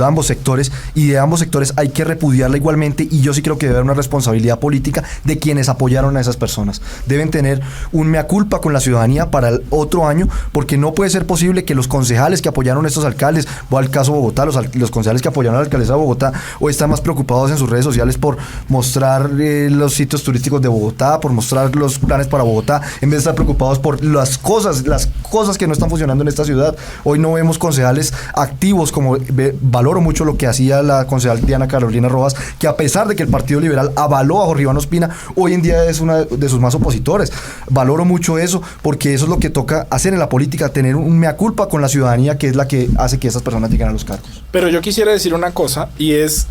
ambos sectores, y de ambos sectores hay que repudiarla igualmente, y yo sí creo que debe haber una responsabilidad política de quienes apoyaron a esas personas. Deben tener un mea culpa con la ciudadanía para el otro año, porque no puede ser posible que los concejales que apoyaron a estos alcaldes, o al caso Bogotá, los concejales que apoyaron a la alcaldesa de Bogotá, hoy están más preocupados en sus redes sociales por mostrar los sitios turísticos de Bogotá, por mostrar los planes para Bogotá, en vez de estar preocupados por las cosas, las las cosas que no están funcionando en esta ciudad. Hoy no vemos concejales activos, como valoro mucho lo que hacía la concejal Diana Carolina Rojas, que a pesar de que el Partido Liberal avaló a Jorge Iván Ospina, hoy en día es una de sus más opositores. Valoro mucho eso, porque eso es lo que toca hacer en la política, tener un mea culpa con la ciudadanía, que es la que hace que esas personas lleguen a los cargos. Pero yo quisiera decir una cosa, y es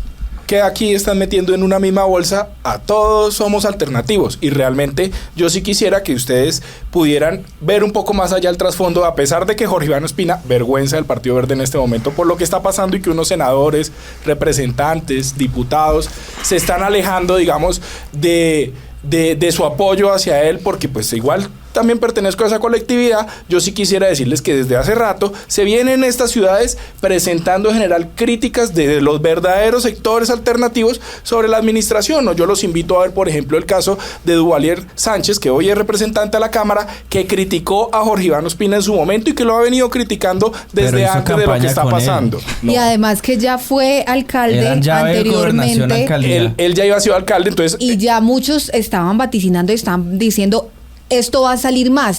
que aquí están metiendo en una misma bolsa a todos somos alternativos, y realmente yo sí quisiera que ustedes pudieran ver un poco más allá el trasfondo, a pesar de que Jorge Iván Ospina, vergüenza del Partido Verde en este momento por lo que está pasando, y que unos senadores, representantes, diputados se están alejando, digamos, de su apoyo hacia él, porque pues igual también pertenezco a esa colectividad. Yo sí quisiera decirles que desde hace rato se vienen en estas ciudades presentando en general críticas de los verdaderos sectores alternativos sobre la administración, ¿no? Yo los invito a ver, por ejemplo, el caso de Duvalier Sánchez, que hoy es representante a la Cámara, que criticó a Jorge Iván Ospina en su momento y que lo ha venido criticando desde antes de lo que está pasando. No. Y además que ya fue alcalde anteriormente. Él ya iba a ser alcalde, entonces... Y ya muchos estaban vaticinando y están diciendo... esto va a salir mal,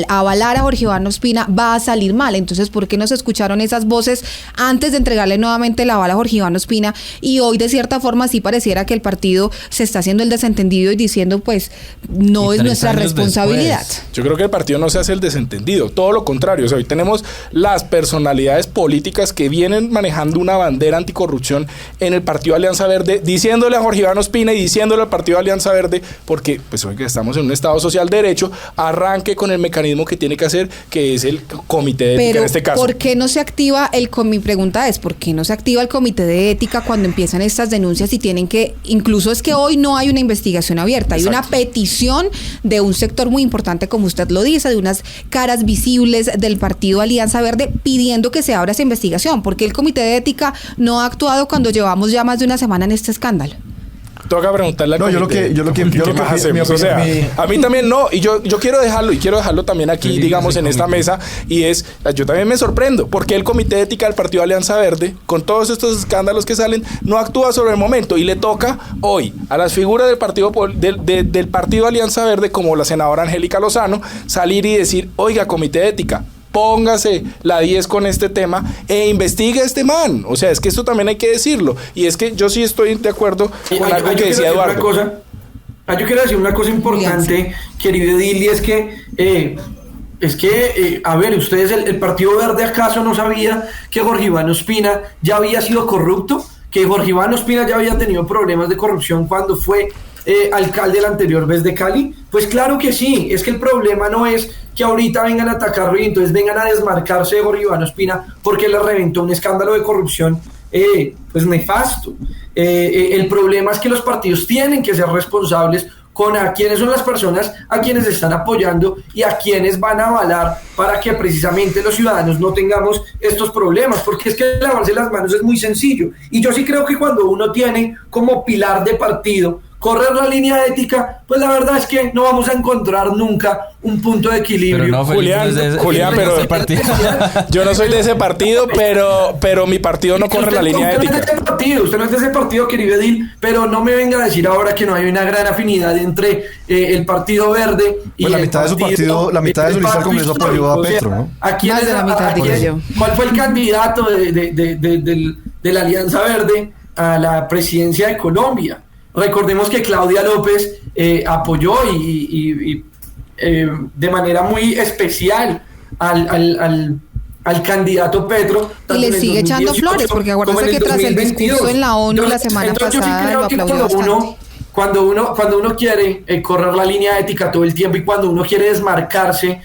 avalar a Jorge Iván Ospina va a salir mal. Entonces, ¿por qué no se escucharon esas voces antes de entregarle nuevamente la bala a Jorge Iván Ospina? Y hoy, de cierta forma, sí pareciera que el partido se está haciendo el desentendido y diciendo, pues, no es nuestra responsabilidad. Después, yo creo que el partido no se hace el desentendido, todo lo contrario. O sea, hoy tenemos las personalidades políticas que vienen manejando una bandera anticorrupción en el Partido Alianza Verde, diciéndole a Jorge Iván Ospina y diciéndole al Partido Alianza Verde, porque, pues, hoy que estamos en un Estado social de derecho, arranque con el mecanismo que tiene que hacer, que es el comité de ética en este caso. ¿Por qué no se activa mi pregunta es, ¿por qué no se activa el comité de ética cuando empiezan estas denuncias y tienen que, incluso es que hoy no hay una investigación abierta, hay Exacto. Una petición de un sector muy importante, como usted lo dice, de unas caras visibles del Partido Alianza Verde pidiendo que se abra esa investigación? ¿Por qué el comité de ética no ha actuado cuando llevamos ya más de una semana en este escándalo? Toca preguntarle al comité. Yo lo que hacemos, o sea, a mí también no, y yo quiero dejarlo también aquí, digamos, en esta mesa, y es, yo también me sorprendo, porque el comité de ética del Partido Alianza Verde, con todos estos escándalos que salen, no actúa sobre el momento, y le toca hoy a las figuras del Partido Alianza Verde, como la senadora Angélica Lozano, salir y decir, oiga, comité de ética, póngase la 10 con este tema e investigue a este man. O sea, es que esto también hay que decirlo. Y es que yo sí estoy de acuerdo con algo que decía Eduardo. Yo quiero decir una cosa importante, querido Edil, y es que, a ver, ustedes, el Partido Verde, ¿acaso no sabía que Jorge Iván Ospina ya había sido corrupto? ¿Que Jorge Iván Ospina ya había tenido problemas de corrupción cuando fue alcalde la anterior vez de Cali? Pues claro que sí. Es que el problema no es que ahorita vengan a atacarlo y entonces vengan a desmarcarse de Jorge Iván Ospina porque le reventó un escándalo de corrupción pues nefasto. El problema es que los partidos tienen que ser responsables con a quiénes son las personas a quienes están apoyando y a quienes van a avalar para que precisamente los ciudadanos no tengamos estos problemas, porque es que lavarse las manos es muy sencillo. Y yo sí creo que cuando uno tiene como pilar de partido correr la línea ética, pues la verdad es que no vamos a encontrar nunca un punto de equilibrio. Pero no, Julián, pero yo no soy de ese partido, pero mi partido no corre la línea ética. Usted no es de ese partido, querido Edil, pero no me venga a decir ahora que no hay una gran afinidad entre el Partido Verde y pues la mitad de su partido, la mitad de su lista al Congreso apoyó a Petro, ¿no? ¿Cuál fue el candidato de la Alianza Verde a la presidencia de Colombia? Recordemos que Claudia López apoyó y de manera muy especial al candidato Petro. Y le sigue echando flores, porque acuérdense que tras el discurso en la ONU la semana pasada lo aplaudió bastante. Cuando uno quiere correr la línea ética todo el tiempo y cuando uno quiere desmarcarse,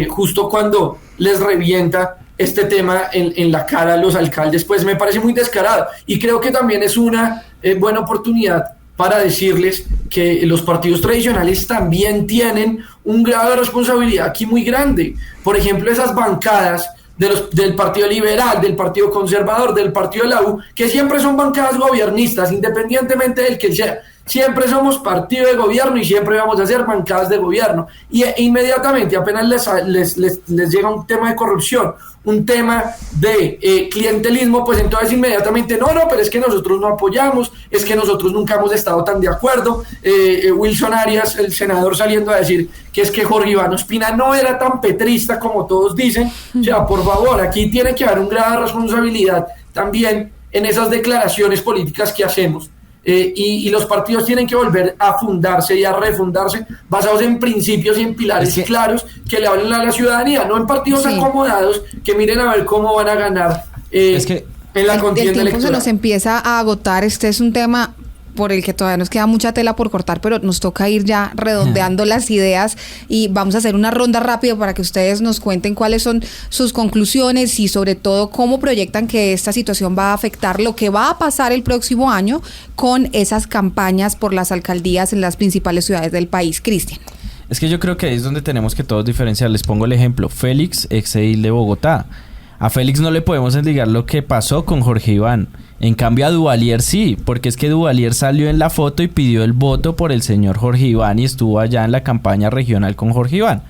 justo cuando les revienta este tema en la cara a los alcaldes, pues me parece muy descarado. Y creo que también es una buena oportunidad para decirles que los partidos tradicionales también tienen un grado de responsabilidad aquí muy grande. Por ejemplo, esas bancadas del Partido Liberal, del Partido Conservador, del Partido de la U, que siempre son bancadas gobiernistas, independientemente del que sea. siempre somos partido de gobierno y siempre vamos a ser bancadas de gobierno. Y inmediatamente, apenas les llega un tema de corrupción, un tema de clientelismo, pues entonces inmediatamente, no, pero es que nosotros no apoyamos, es que nosotros nunca hemos estado tan de acuerdo. Wilson Arias, el senador, saliendo a decir que es que Jorge Iván Ospina no era tan petrista como todos dicen. O sea, por favor, aquí tiene que haber un grado de responsabilidad también en esas declaraciones políticas que hacemos. Y los partidos tienen que volver a fundarse y a refundarse basados en principios y en pilares claros que le hablen a la ciudadanía, no en partidos acomodados que miren a ver cómo van a ganar en la contienda electoral. El tiempo se nos empieza a agotar. Este es un tema por el que todavía nos queda mucha tela por cortar, pero nos toca ir ya redondeando las ideas y vamos a hacer una ronda rápida para que ustedes nos cuenten cuáles son sus conclusiones y sobre todo cómo proyectan que esta situación va a afectar lo que va a pasar el próximo año con esas campañas por las alcaldías en las principales ciudades del país. Cristian. Es que yo creo que ahí es donde tenemos que todos diferenciar. Les pongo el ejemplo. Félix, exedil de Bogotá. A Félix no le podemos endilgar lo que pasó con Jorge Iván. En cambio a Duvalier sí, porque es que Duvalier salió en la foto y pidió el voto por el señor Jorge Iván y estuvo allá en la campaña regional con Jorge Iván.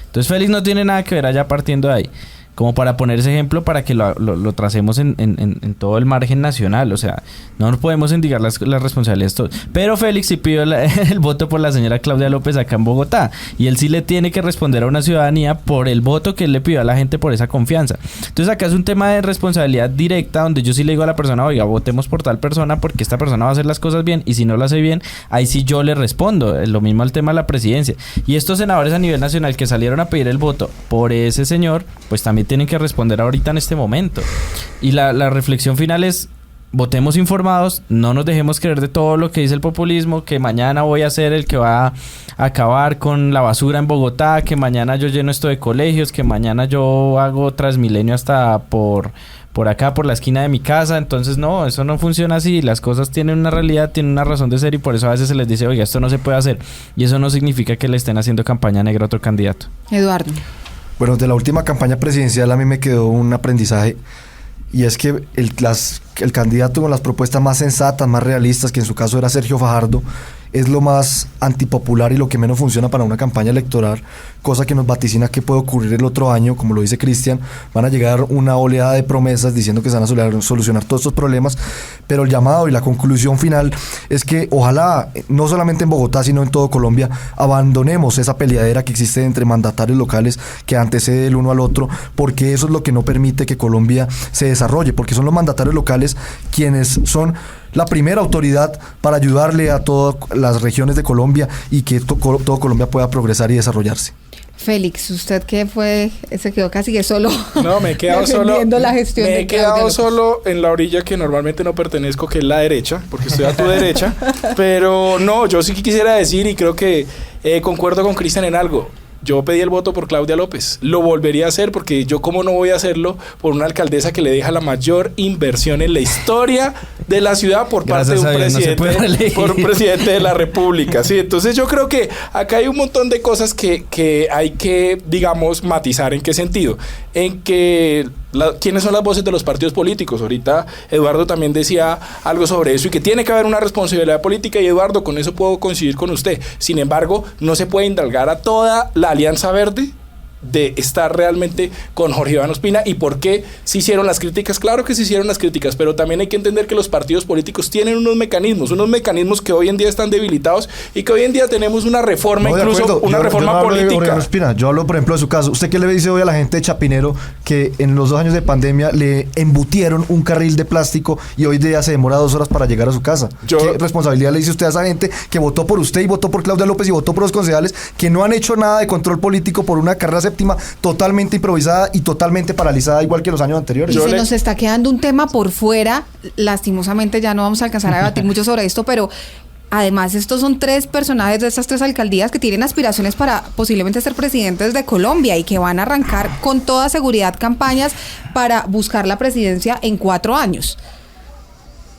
Entonces Félix no tiene nada que ver allá partiendo de ahí. Como para poner ese ejemplo para que lo tracemos en todo el margen nacional. O sea, no nos podemos indicar las responsabilidades todos. Pero Félix sí pidió el voto por la señora Claudia López acá en Bogotá. Y él sí le tiene que responder a una ciudadanía por el voto que él le pidió a la gente por esa confianza. Entonces acá es un tema de responsabilidad directa donde yo sí le digo a la persona, oiga, votemos por tal persona porque esta persona va a hacer las cosas bien. Y si no lo hace bien, ahí sí yo le respondo. Lo mismo al tema de la presidencia. Y estos senadores a nivel nacional que salieron a pedir el voto por ese señor, pues también tienen que responder ahorita en este momento. Y la reflexión final es: votemos informados, no nos dejemos creer de todo lo que dice el populismo, que mañana voy a ser el que va a acabar con la basura en Bogotá, que mañana yo lleno esto de colegios, que mañana yo hago Transmilenio hasta por acá, por la esquina de mi casa. Entonces no, eso no funciona así. Las cosas tienen una realidad, tienen una razón de ser y por eso a veces se les dice, oiga, esto no se puede hacer. Y eso no significa que le estén haciendo campaña negra a otro candidato. Eduardo. Bueno, de la última campaña presidencial a mí me quedó un aprendizaje y es que el candidato con las propuestas más sensatas, más realistas, que en su caso era Sergio Fajardo, es lo más antipopular y lo que menos funciona para una campaña electoral, cosa que nos vaticina que puede ocurrir el otro año. Como lo dice Cristian, van a llegar una oleada de promesas diciendo que se van a solucionar todos estos problemas, pero el llamado y la conclusión final es que ojalá, no solamente en Bogotá, sino en todo Colombia, abandonemos esa peleadera que existe entre mandatarios locales que antecede el uno al otro, porque eso es lo que no permite que Colombia se desarrolle, porque son los mandatarios locales quienes son la primera autoridad para ayudarle a todas las regiones de Colombia y que todo Colombia pueda progresar y desarrollarse. Félix, ¿usted qué fue? Se quedó casi que solo. No, me he quedado solo. La gestión me he quedado solo en la orilla que normalmente no pertenezco, que es la derecha, porque estoy a tu derecha. Pero no, yo sí quisiera decir, y creo que concuerdo con Cristian en algo. Yo pedí el voto por Claudia López, lo volvería a hacer porque yo cómo no voy a hacerlo por una alcaldesa que le deja la mayor inversión en la historia de la ciudad por parte de un presidente, por un presidente de la República, ¿sí? Entonces yo creo que acá hay un montón de cosas que hay que, digamos, matizar. ¿En qué sentido? En que ¿quiénes son las voces de los partidos políticos? Ahorita Eduardo también decía algo sobre eso y que tiene que haber una responsabilidad política, y Eduardo, con eso puedo coincidir con usted. Sin embargo, no se puede indalgar a toda la Alianza Verde de estar realmente con Jorge Iván Ospina. ¿Y por qué se hicieron las críticas? Claro que se hicieron las críticas, pero también hay que entender que los partidos políticos tienen unos mecanismos que hoy en día están debilitados y que hoy en día tenemos una reforma, incluso una reforma política. Ospina, yo hablo, por ejemplo, de su caso. ¿Usted qué le dice hoy a la gente de Chapinero que en los 2 años de pandemia le embutieron un carril de plástico y hoy día se demora 2 horas para llegar a su casa? ¿Qué responsabilidad le dice usted a esa gente que votó por usted y votó por Claudia López y votó por los concejales que no han hecho nada de control político por una carrera séptima totalmente improvisada y totalmente paralizada, igual que los años anteriores? Y nos está quedando un tema por fuera. Lastimosamente ya no vamos a alcanzar a debatir mucho sobre esto, pero además estos son 3 personajes de estas 3 alcaldías que tienen aspiraciones para posiblemente ser presidentes de Colombia y que van a arrancar con toda seguridad campañas para buscar la presidencia en 4 años.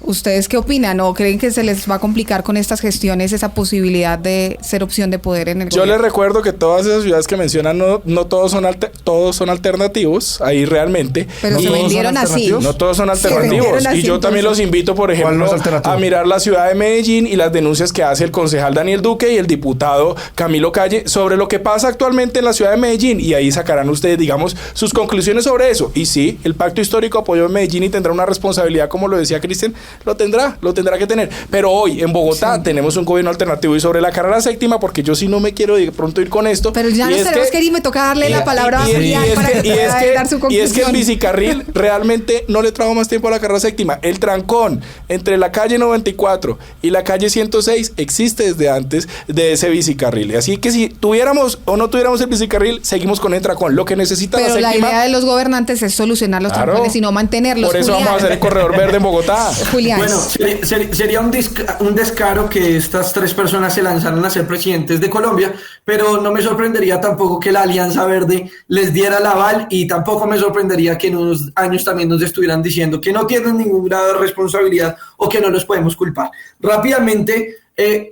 ¿Ustedes qué opinan? ¿O creen que se les va a complicar con estas gestiones esa posibilidad de ser opción de poder en el Yo gobierno? les recuerdo que todas esas ciudades que mencionan no todos son alternativos, ahí realmente. Pero ¿No se todos son vendieron así. alternativos? No todos son Se alternativos. vendieron así, Y yo también entonces. los invito, por ¿Cuál no ejemplo, es alternativo? a mirar la ciudad de Medellín y las denuncias que hace el concejal Daniel Duque y el diputado Camilo Calle sobre lo que pasa actualmente en la ciudad de Medellín. Y ahí sacarán ustedes, digamos, sus conclusiones sobre eso. Y sí, el pacto histórico apoyó en Medellín y tendrá una responsabilidad, como lo decía Cristian, lo tendrá que tener. Pero hoy en Bogotá tenemos un gobierno alternativo. Y sobre la carrera séptima, porque yo sí no me quiero de pronto ir con esto. Pero ya y nos es tenemos que ir y me toca darle la palabra a Julián para que pueda dar su y es que el conclusión. bicicarril realmente no le trajo más tiempo a la carrera séptima. El trancón entre la calle 94 y la calle 106 existe desde antes de ese bicicarril. Así que si tuviéramos o no tuviéramos el bicicarril, seguimos con el trancón. Lo que necesita Pero la la séptima... idea de los gobernantes es solucionar los Claro. trancones y no mantenerlos. Por eso Julián. vamos a hacer el corredor verde en Bogotá. Julián. Bueno, sería un descaro que estas tres personas se lanzaran a ser presidentes de Colombia, pero no me sorprendería tampoco que la Alianza Verde les diera el aval y tampoco me sorprendería que en unos años también nos estuvieran diciendo que no tienen ningún grado de responsabilidad o que no los podemos culpar. Rápidamente,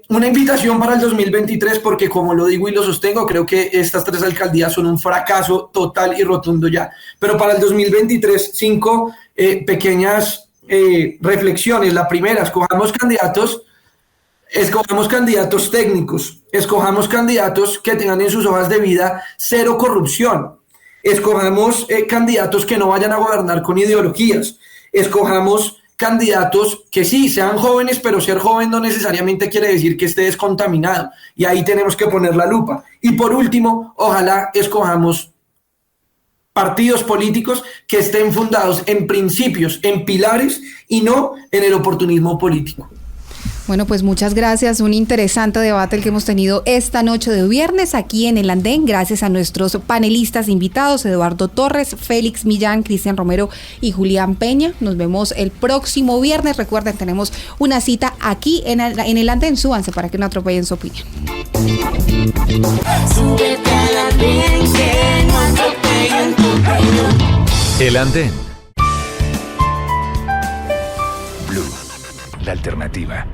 una invitación para el 2023, porque como lo digo y lo sostengo, creo que estas tres alcaldías son un fracaso total y rotundo ya. Pero para el 2023, 5 pequeñas reflexiones. La primera, escojamos candidatos técnicos, escojamos candidatos que tengan en sus hojas de vida cero corrupción, escojamos candidatos que no vayan a gobernar con ideologías, escojamos candidatos que sí sean jóvenes, pero ser joven no necesariamente quiere decir que esté descontaminado, y ahí tenemos que poner la lupa. Y por último, ojalá escojamos partidos políticos que estén fundados en principios, en pilares y no en el oportunismo político. Bueno, pues muchas gracias. Un interesante debate el que hemos tenido esta noche de viernes aquí en El Andén. Gracias a nuestros panelistas invitados, Eduardo Torres, Félix Millán, Cristian Romero y Julián Peña. Nos vemos el próximo viernes. Recuerden, tenemos una cita aquí en El Andén. Súbanse para que no atropellen su opinión. Súbete al andén, que no atropellen tu opinión. El Andén. Blue, la alternativa.